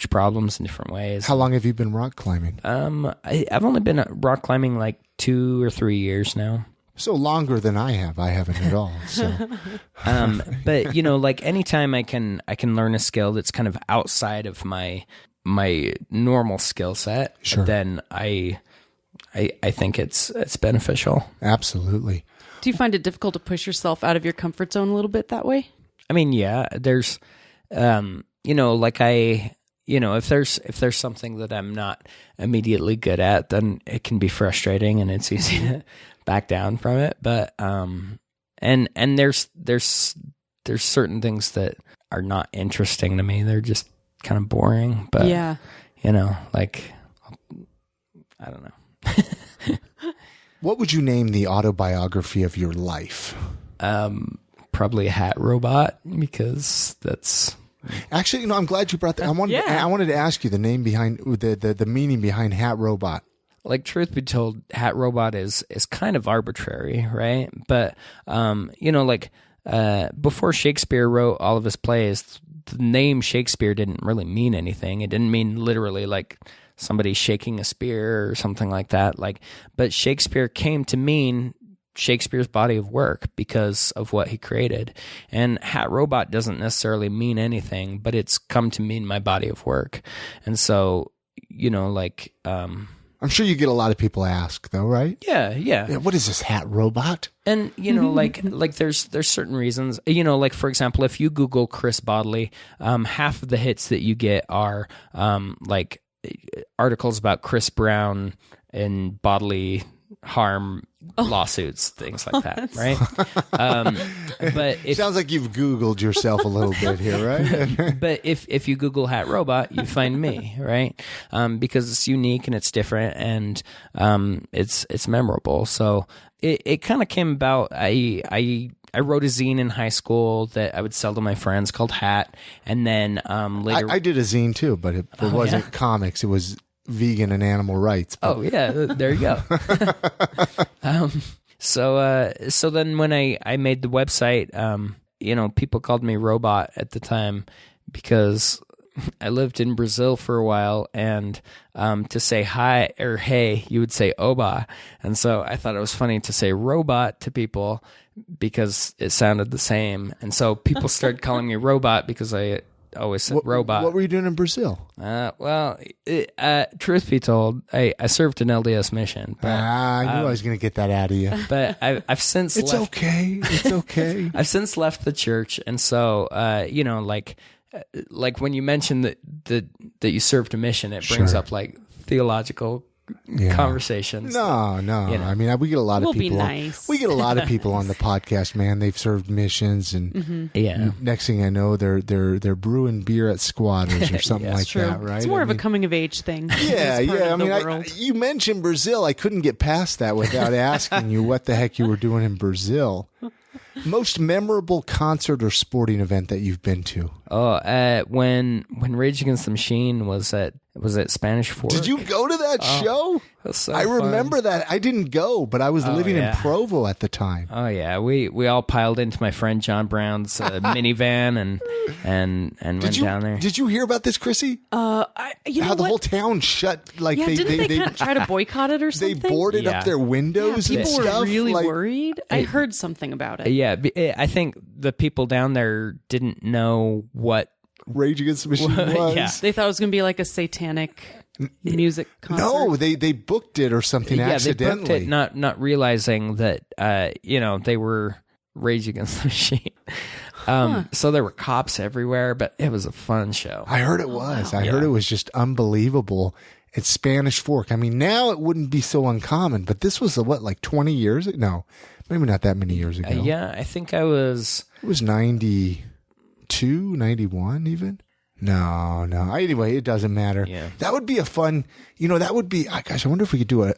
problems in different ways.
How long have you been rock climbing?
I've only been rock climbing like 2 or 3 years now.
So longer than I have. I haven't at all. So,
but like anytime I can learn a skill that's kind of outside of my normal skill set,
sure,
then I think it's beneficial.
Absolutely.
Do you find it difficult to push yourself out of your comfort zone a little bit that way?
I mean, yeah, there's, if there's something that I'm not immediately good at, then it can be frustrating and it's easy to back down from it. But, and there's certain things that are not interesting to me. They're just kind of boring, but
yeah,
I don't know.
What would you name the autobiography of your life?
Probably a hat robot, because that's
actually, I'm glad you brought that. I wanted to ask you the name behind the meaning behind hat robot.
Like, truth be told, hat robot is kind of arbitrary, right? But before Shakespeare wrote all of his plays, the name Shakespeare didn't really mean anything. It didn't mean literally like somebody shaking a spear or something like that. But Shakespeare came to mean Shakespeare's body of work because of what he created. And hat robot doesn't necessarily mean anything, but it's come to mean my body of work. And so,
I'm sure you get a lot of people ask though, right?
Yeah.
What is this hat robot?
And there's certain reasons, for example, if you Google Chris Bodily, half of the hits that you get are articles about Chris Brown and bodily harm lawsuits, things like that, right? But
sounds like you've Googled yourself a little bit here, right?
But if you Google hat robot, you find me, right? Because it's unique and it's different and it's memorable. So it kind of came about. I wrote a zine in high school that I would sell to my friends called Hat, and then later
I did a zine too, but it wasn't comics. It was vegan and animal rights.
But. Oh yeah, there you go. So then when I made the website, people called me Robot at the time because I lived in Brazil for a while, and to say hi or hey, you would say oba. And so I thought it was funny to say robot to people because it sounded the same. And so people started calling me robot because I always said robot.
What were you doing in Brazil?
Truth be told, I served an LDS mission. But,
I knew I was going to get that out of you.
But I've since
It's
left.
It's okay.
I've since left the church, and so like when you mention that you served a mission, it brings up like theological conversations.
No. I mean, we get a lot of people.
Be nice.
We get a lot of people on the podcast, man. They've served missions, and next thing I know, they're brewing beer at squatters or something like
true.
that, right?
It's more of a coming of age thing.
Yeah. I mean, you mentioned Brazil. I couldn't get past that without asking you what the heck you were doing in Brazil. Most memorable concert or sporting event that you've been to?
When Rage Against the Machine was at Spanish Fork.
Did you go to that show?
It was so
I
fun.
remember that. I didn't go, but I was living in Provo at the time.
Oh yeah, we all piled into my friend John Brown's minivan and went down there.
Did you hear about this, Chrissy?
How
the whole town shut. Like
didn't they kind of try to boycott it or something?
They boarded up their windows and
people
stuff.
were really worried. I heard something about it.
Yeah, I think the people down there didn't know what
Rage Against the Machine was.
Yeah.
They thought it was going to be like a satanic music concert.
No, they booked it or something accidentally.
They booked it, not realizing that they were Rage Against the Machine. So there were cops everywhere, but it was a fun show.
I heard it was. I heard it was just unbelievable. It's Spanish Fork. I mean, now it wouldn't be so uncommon, but this was 20 years ago? No, maybe not that many years ago.
I think I was...
It was 92, 91 even? No. Anyway, it doesn't matter.
Yeah.
That would be a fun, that would be, gosh, I wonder if we could do a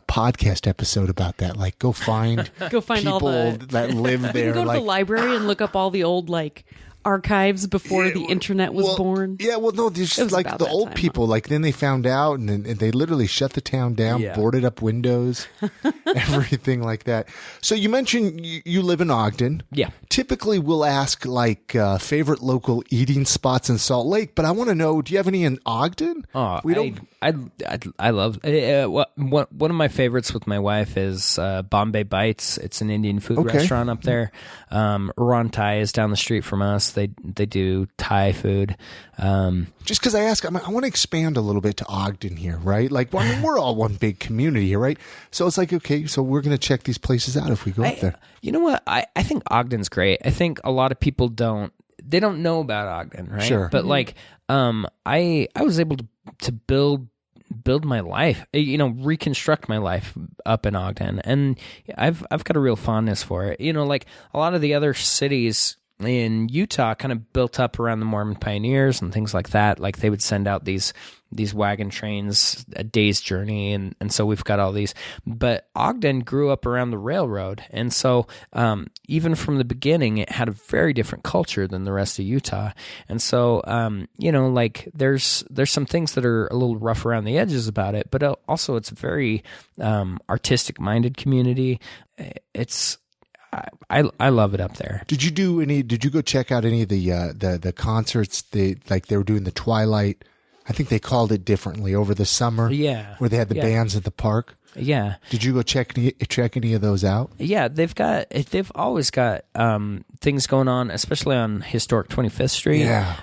podcast episode about that. Like, go find people
all
that live there.
You can go to the library and look up all the old, archives before the internet was born.
Yeah, well, no, there's just like the old people. Like, then they found out and they literally shut the town down, boarded up windows, everything like that. So you mentioned you live in Ogden.
Yeah.
Typically, we'll ask favorite local eating spots in Salt Lake, but I want to know, do you have any in Ogden?
Oh, I love one of my favorites with my wife is Bombay Bites. It's an Indian food restaurant up there. Ron Thai is down the street from us. They do Thai food.
Just because I ask, I want to expand a little bit to Ogden here, right? Like, we're all one big community here, right? So it's like, okay, so we're going to check these places out if we go up there.
You know what? I think Ogden's great. I think a lot of people don't know about Ogden, right?
Sure.
But I was able to build my life, reconstruct my life up in Ogden, and I've got a real fondness for it. Like a lot of the other cities in Utah kind of built up around the Mormon pioneers and things like that. Like they would send out these wagon trains, a day's journey, and so we've got all these. But Ogden grew up around the railroad, and so even from the beginning, it had a very different culture than the rest of Utah. And so there's some things that are a little rough around the edges about it, but also it's a very artistic-minded community. I love it up there.
Did you go check out any of the concerts? They were doing the Twilight. I think they called it differently over the summer.
Yeah.
Where they had the bands at the park.
Yeah.
Did you go check any of those out?
Yeah, they've always got things going on, especially on historic 25th Street.
Yeah.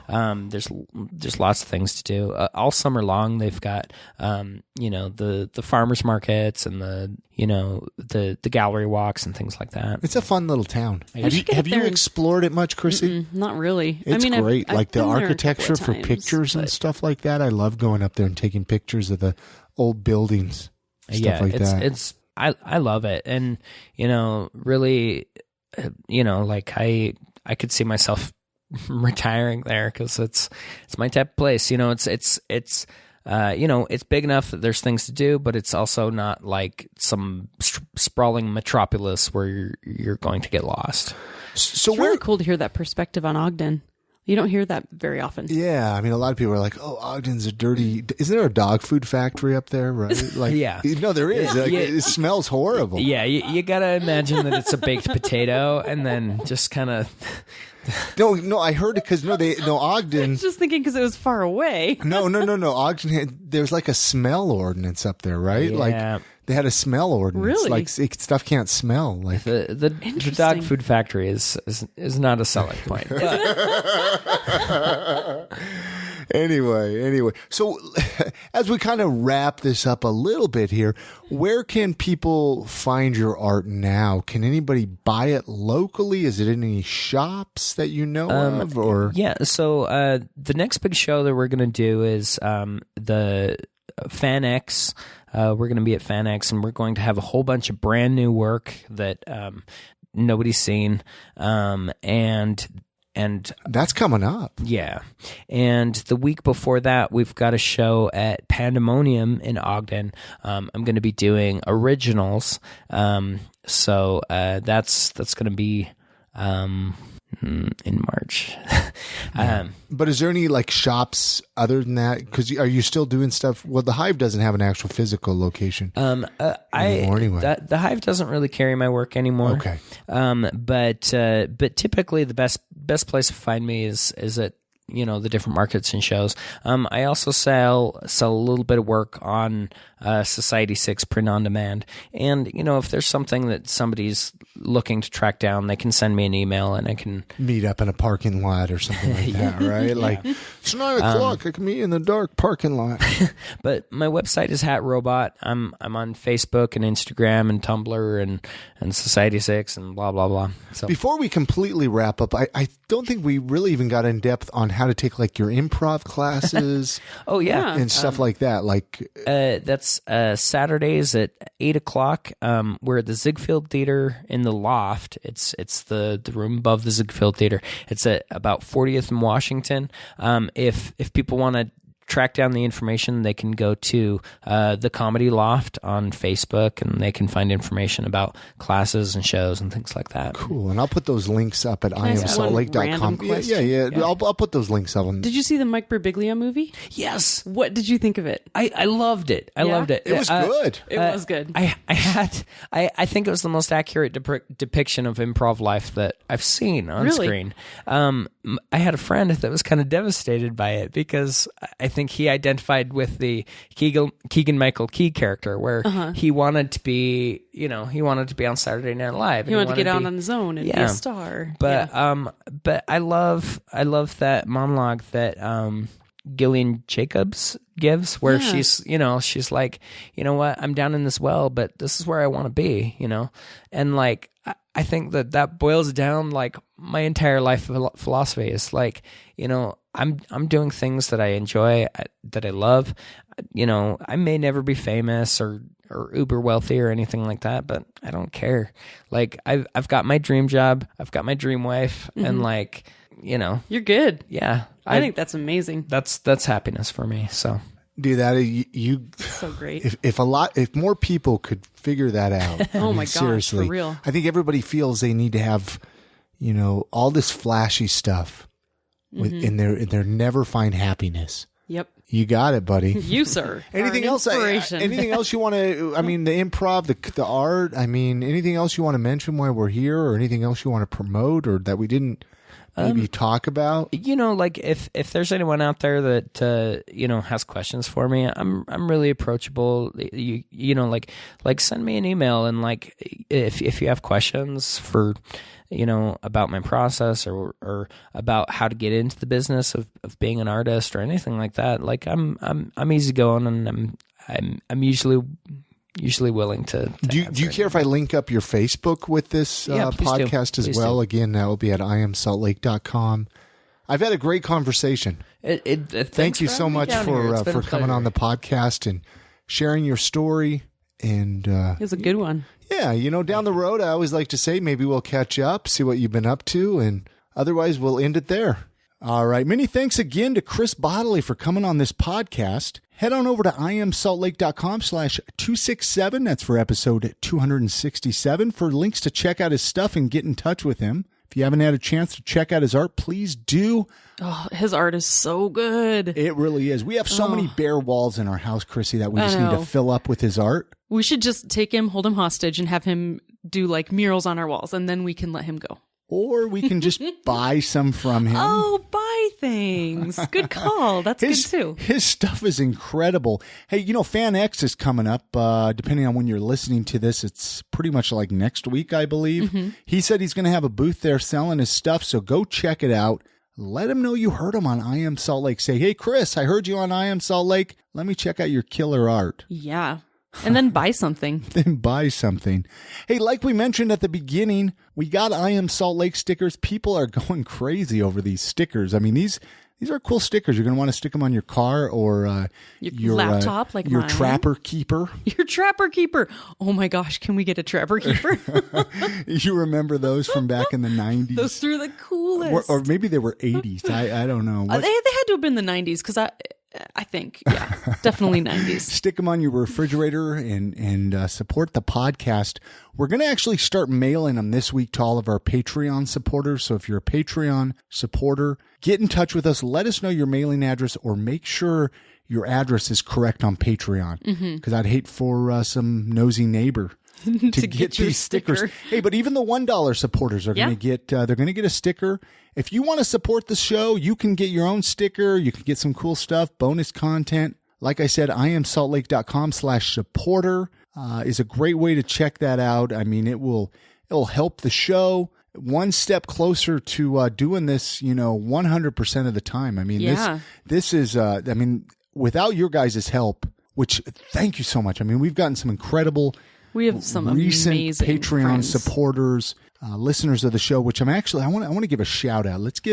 There's lots of things to do. All summer long they've got the farmers markets and the gallery walks and things like that.
It's a fun little town. Have you explored it much, Chrissy?
Not really.
It's great.
I've
the
been there a
architecture
couple of
for
times,
pictures and stuff like that. I love going up there and taking pictures of the old buildings. Stuff like that.
I love it, and really, I could see myself retiring there because it's my type of place. It's big enough that there's things to do, but it's also not like some sprawling metropolis where you're going to get lost.
So it's really cool to hear that perspective on Ogden. You don't hear that very often.
Yeah, I mean, a lot of people are like, "Oh, Ogden's a dirty." Isn't there a dog food factory up there? Right? Like,
yeah,
no, there is. Like, it smells horrible.
Yeah, you gotta imagine that it's a baked potato, and then just kind of.
No, I heard it because Ogden.
I was just thinking because it was far away.
No. Ogden there's like a smell ordinance up there, right?
Yeah.
Like they had a smell ordinance.
Really?
Like stuff can't smell. Like
the dog food factory is not a selling point.
Anyway. So as we kind of wrap this up a little bit here, where can people find your art now? Can anybody buy it locally? Is it in any shops that you know of? Or
yeah, so the next big show that we're going to do is the FanX. We're going to be at FanX, and we're going to have a whole bunch of brand new work that nobody's seen, and
that's coming up. Yeah.
And the week before that, we've got a show at Pandemonium in Ogden. I'm going to be doing originals. So that's going to be in March.
But is there any like shops other than that? Because are you still doing stuff? Well, the Hive doesn't have an actual physical location anymore anyway.
The Hive doesn't really carry my work anymore.
Okay.
But typically the best place to find me is at the different markets and shows. I also sell a little bit of work on Society 6 print on demand. And, if there's something that somebody's looking to track down, they can send me an email and I can
meet up in a parking lot or something like that, right? Yeah. Like, it's 9 o'clock. I can meet in the dark parking lot.
But my website is hatrobat. I'm on Facebook and Instagram and Tumblr and Society 6 and blah, blah, blah. So
before we completely wrap up, I don't think we really even got in depth on how to take like your improv classes.
Oh yeah.
And stuff like that. Like
that's Saturdays at 8:00. We're at the Ziegfeld Theater in the loft. It's the room above the Ziegfeld Theater. It's at about 40th and Washington. If people want to track down the information, they can go to the Comedy Loft on Facebook, and they can find information about classes and shows and things like that.
Cool. And I'll put those links up at imsaltlake.com. Yeah. I'll put those links up.
Did you see the Mike Birbiglia movie?
Yes.
What did you think of it?
I loved it. I loved it.
It was good.
It was good.
I think it was the most accurate depiction of improv life that I've seen on screen. I had a friend that was kind of devastated by it because I think he identified with the Keegan-Michael Key character where he wanted to be, on Saturday Night Live.
He wanted to get out on his own and be a star.
But I love that monologue that Gillian Jacobs gives where she's like, you know what, I'm down in this well, but this is where I want to be, and like I think that boils down like my entire life philosophy is like, I'm doing things that I enjoy, that I love. I may never be famous or uber wealthy or anything like that, but I don't care. Like I've got my dream job, I've got my dream wife, and like,
you're good.
Yeah.
I think that's amazing.
That's happiness for me. So
do that. You
so great.
If more people could figure that out.
Oh my gosh,
seriously,
for real.
I think everybody feels they need to have, all this flashy stuff and they never find happiness.
Yep.
You got it, buddy.
You, sir.
Anything else? Anything else you want to? I mean, the improv, the art. I mean, anything else you want to mention while we're here, or anything else you want to promote, or that we didn't maybe talk about?
Like if there's anyone out there that has questions for me, I'm really approachable. Like send me an email, and like if you have questions for about my process or about how to get into the business of being an artist or anything like that, like I'm easygoing, and I'm usually willing to
do you care if I link up your Facebook with this podcast as well? Again, that will be at imsaltlake.com. I've had a great conversation. Thank you so much for coming on the podcast and sharing your story. And
it was a good one.
Yeah, down the road, I always like to say maybe we'll catch up, see what you've been up to, and otherwise we'll end it there. All right. Many thanks again to Chris Bodily for coming on this podcast. Head on over to imsaltlake.com/267. That's for episode 267 for links to check out his stuff and get in touch with him. If you haven't had a chance to check out his art, please do.
Oh, his art is so good.
It really is. We have so many bare walls in our house, Chrissy, that we just need to fill up with his art.
We should just take him, hold him hostage, and have him do like murals on our walls, and then we can let him go.
Or we can just buy some from him.
Oh, buy things. Good call. That's good too.
His stuff is incredible. Hey, Fan X is coming up. Depending on when you're listening to this, it's pretty much like next week, I believe. Mm-hmm. He said he's going to have a booth there selling his stuff, so go check it out. Let him know you heard him on I Am Salt Lake. Say, hey, Chris, I heard you on I Am Salt Lake. Let me check out your killer art.
Yeah. And then buy something.
Then buy something. Hey, like we mentioned at the beginning, we got I Am Salt Lake stickers. People are going crazy over these stickers. I mean, these are cool stickers. You're going to want to stick them on your car or
your laptop, like
your
mine.
Trapper Keeper.
Your Trapper Keeper. Oh my gosh, can we get a Trapper Keeper?
You remember those from back in the 90s?
Those were the coolest.
Or maybe they were 80s. I don't know.
They had to have been the 90s because I think, yeah, definitely 90s.
Stick them on your refrigerator and support the podcast. We're going to actually start mailing them this week to all of our Patreon supporters. So if you're a Patreon supporter, get in touch with us. Let us know your mailing address or make sure your address is correct on Patreon. Because I'd hate for some nosy neighbor to get these stickers. Hey, but even the $1 supporters are going to get they're going to get a sticker. If you want to support the show, you can get your own sticker. You can get some cool stuff, bonus content. Like I said, iamsaltlake.com/supporter is a great way to check that out. I mean, it'll help the show one step closer to doing this, 100% of the time. I mean, this is without your guys' help, which thank you so much. I mean, we've gotten some incredible
We have some
recent
amazing
Patreon
friends.
supporters, listeners of the show, which I want to give a shout out. Let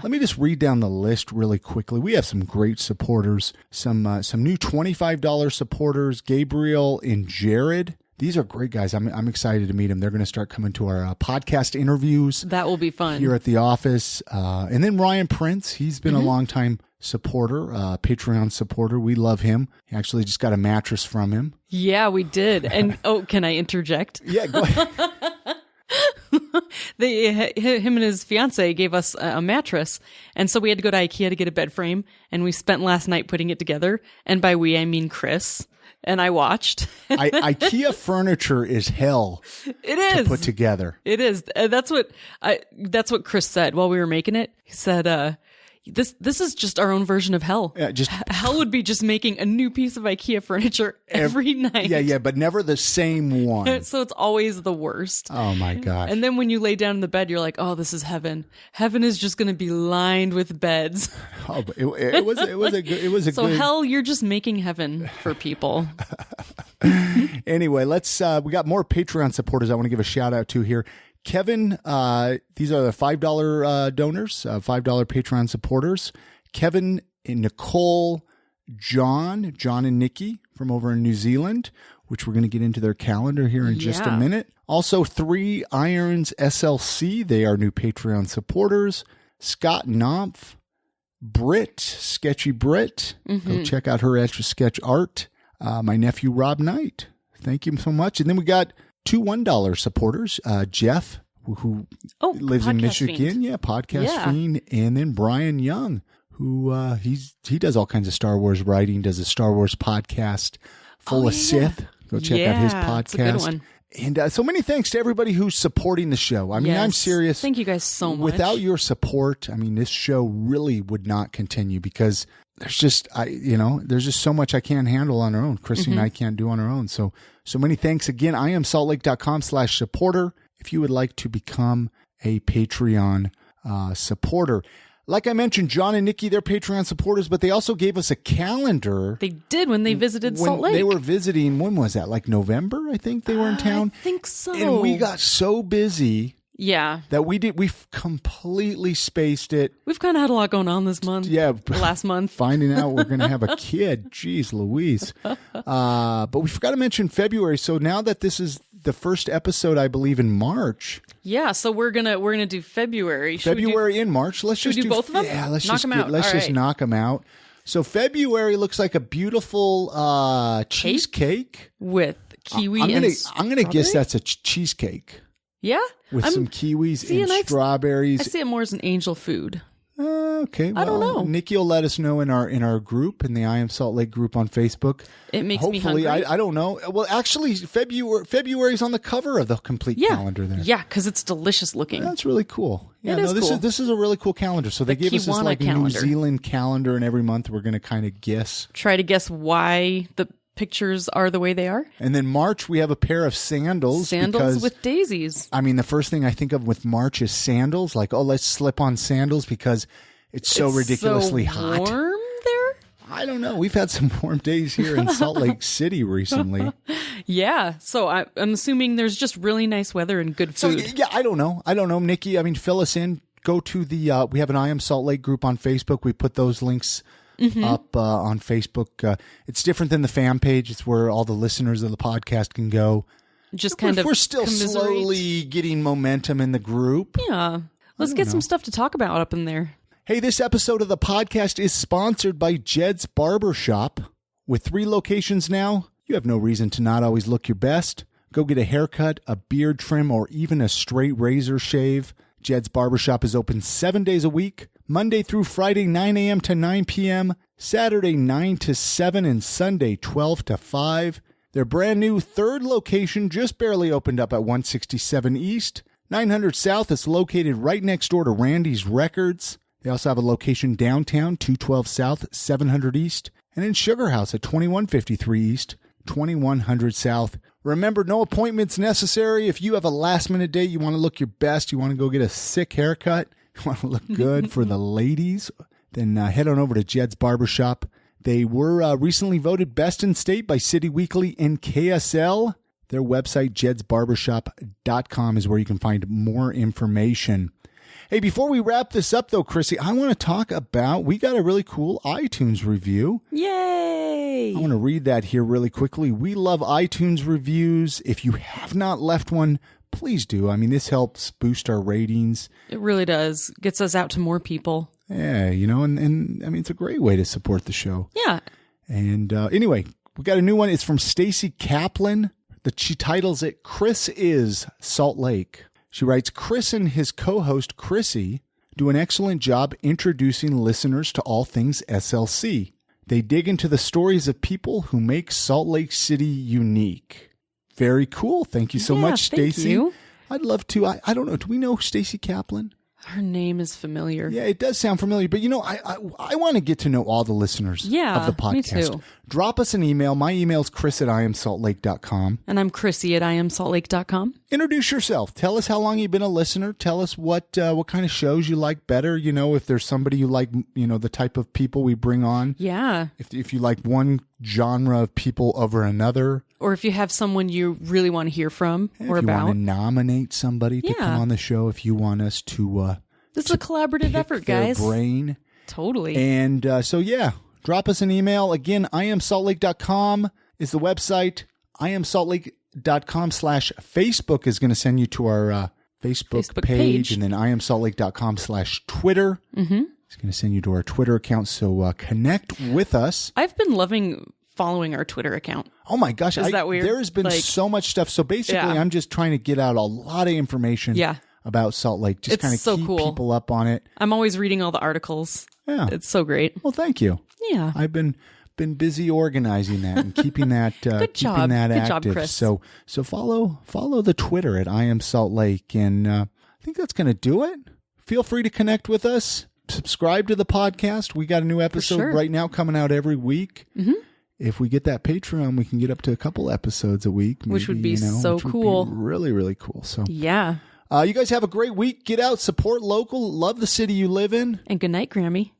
me just read down the list really quickly. We have some great supporters, some new $25 supporters, Gabriel and Jared. These are great guys. I'm excited to meet them. They're going to start coming to our podcast interviews.
That will be fun.
Here at the office. And then Ryan Prince, he's been a long-time supporter, Patreon supporter. We love him. He actually just got a mattress from him.
Yeah, we did. And can I interject?
Yeah, go ahead.
Him and his fiance gave us a mattress, and so we had to go to IKEA to get a bed frame, and we spent last night putting it together. And by we, I mean Chris. And I watched.
IKEA furniture is hell.
It is
to put together.
It is. That's what Chris said while we were making it. He said, "This is just our own version of hell.
Yeah,
hell would be just making a new piece of IKEA furniture every night.
Yeah, but never the same one.
So it's always the worst.
Oh my gosh!
And then when you lay down in the bed, you're like, oh, this is heaven. Heaven is just going to be lined with beds.
Oh, but it was a good.
So hell, you're just making heaven for people.
Anyway, let's. We got more Patreon supporters I want to give a shout out to here. Kevin, these are the $5 donors, $5 Patreon supporters. Kevin and Nicole, John and Nikki from over in New Zealand, which we're going to get into their calendar here in just a minute. Also, 3 Irons SLC. They are new Patreon supporters. Scott Knopf, Britt, Sketchy Britt. Go check out her Etch-a-Sketch art. My nephew, Rob Knight. Thank you so much. And then we got 2 $1 supporters, Jeff, who lives in Michigan.
Fiend.
Yeah, podcast fiend. And then Brian Young, who he does all kinds of Star Wars writing, does a Star Wars podcast full of Sith. Go check out his podcast.
It's a good one.
And so many thanks to everybody who's supporting the show. I mean, I'm serious.
Thank you guys so much.
Without your support, I mean, this show really would not continue because there's just, there's just so much I can't handle on our own. Chrissy and I can't do on our own. So many thanks again. iamsaltlake.com/supporter if you would like to become a Patreon supporter. Like I mentioned, John and Nikki, they're Patreon supporters, but they also gave us a calendar.
They did when they visited Salt Lake.
They were visiting, when was that? Like November, I think they were in town.
I think so.
And we got so busy.
Yeah.
That we've completely spaced it.
We've kind of had a lot going on this month.
Yeah.
Last month.
Finding out we're going to have a kid. Jeez Louise. But we forgot to mention February. So now that this is the first episode, I believe, in March.
Yeah. So we're gonna do February.
In March. Let's just
do both of them?
Yeah. Let's
knock
just knock them out. So February looks like a beautiful cheesecake
with kiwi.
I'm gonna guess that's a cheesecake.
Yeah.
With some kiwis and strawberries.
I see it more as an angel food.
Okay. Well,
I don't know.
Nikki will let us know in our group, in the I Am Salt Lake group on Facebook.
It makes me hungry.
I don't know. Well, actually, February's on the cover of the complete calendar there.
Yeah, because it's delicious looking.
That's really cool. Yeah,
cool.
This is a really cool calendar. So they gave us this like calendar. New Zealand calendar, and every month we're going to kind of try
to guess why the pictures are the way they are.
And then March, we have a pair of sandals.
Sandals with daisies.
I mean, the first thing I think of with March is sandals. Like, oh, let's slip on sandals because it's so ridiculously hot.
Warm there?
I don't know. We've had some warm days here in Salt Lake City recently.
Yeah. So I'm assuming there's just really nice weather and good food.
So, yeah, I don't know, Nikki. I mean, fill us in. Go to the, we have an I Am Salt Lake group on Facebook. We put those links up on Facebook. It's different than the fan page. It's where all the listeners of the podcast can go. We're still slowly getting momentum in the group.
Yeah. Let's get some stuff to talk about up in there.
Hey, this episode of the podcast is sponsored by Jed's Barbershop. With 3 locations now, you have no reason to not always look your best. Go get a haircut, a beard trim, or even a straight razor shave. Jed's Barbershop is open 7 days a week, Monday through Friday, 9 a.m. to 9 p.m., Saturday, 9 to 7, and Sunday, 12 to 5. Their brand new 3rd location just barely opened up at 167 East. 900 South is located right next door to Randy's Records. They also have a location downtown, 212 South, 700 East, and in Sugar House at 2153 East, 2100 South. Remember, no appointments necessary. If you have a last-minute date, you want to look your best, you want to go get a sick haircut, you want to look good for the ladies, then head on over to Jed's Barbershop. They were recently voted Best in State by City Weekly and KSL. Their website, jedsbarbershop.com, is where you can find more information. Hey, before we wrap this up, though, Chrissy, I want to talk about, we got a really cool iTunes review.
Yay!
I want to read that here really quickly. We love iTunes reviews. If you have not left one, please do. I mean, this helps boost our ratings.
It really does. Gets us out to more people.
Yeah, and I mean, it's a great way to support the show.
Yeah.
And anyway, we got a new one. It's from Stacy Kaplan. She titles it, Chris is Salt Lake. She writes, Chris and his co-host, Chrissy, do an excellent job introducing listeners to all things SLC. They dig into the stories of people who make Salt Lake City unique. Very cool. Thank you so much, Stacy. I'd love to. I don't know. Do we know Stacy Kaplan?
Her name is familiar.
Yeah, it does sound familiar. But, I want to get to know all the listeners of the podcast.
Me too.
Drop us an email. My email is chris@iamsaltlake.com.
And I'm Chrissy@iamsaltlake.com.
Introduce yourself. Tell us how long you've been a listener. Tell us what kind of shows you like better. If there's somebody you like, the type of people we bring on.
Yeah.
If you like one genre of people over another.
Or if you have someone you really want to hear from or about. If you want to
nominate somebody to come on the show, if you want us to
this is a collaborative effort, guys.
Their brain.
Totally.
And drop us an email. Again, iamsaltlake.com is the website. iamsaltlake.com/Facebook is going to send you to our Facebook page. And then iamsaltlake.com/Twitter. Mm-hmm. It's going to send you to our Twitter account. So connect with us.
I've been loving following our Twitter account.
Oh my gosh.
Is that weird?
There has been so much stuff. So basically, I'm just trying to get out a lot of information about Salt Lake. Just kind of keep people up on it.
I'm always reading all the articles.
Yeah.
It's so great.
Well, thank you.
Yeah.
I've been busy organizing that and keeping that
Good job.
active.
Job, Chris.
So follow the Twitter at I Am Salt Lake, and I think that's going to do it. Feel free to connect with us. Subscribe to the podcast. We got a new episode right now coming out every week. Mm-hmm. If we get that Patreon, we can get up to a couple episodes a week, maybe,
which would be so cool.
Would be really, really cool. So
yeah.
You guys have a great week. Get out, support local, love the city you live in.
And good night, Grammy.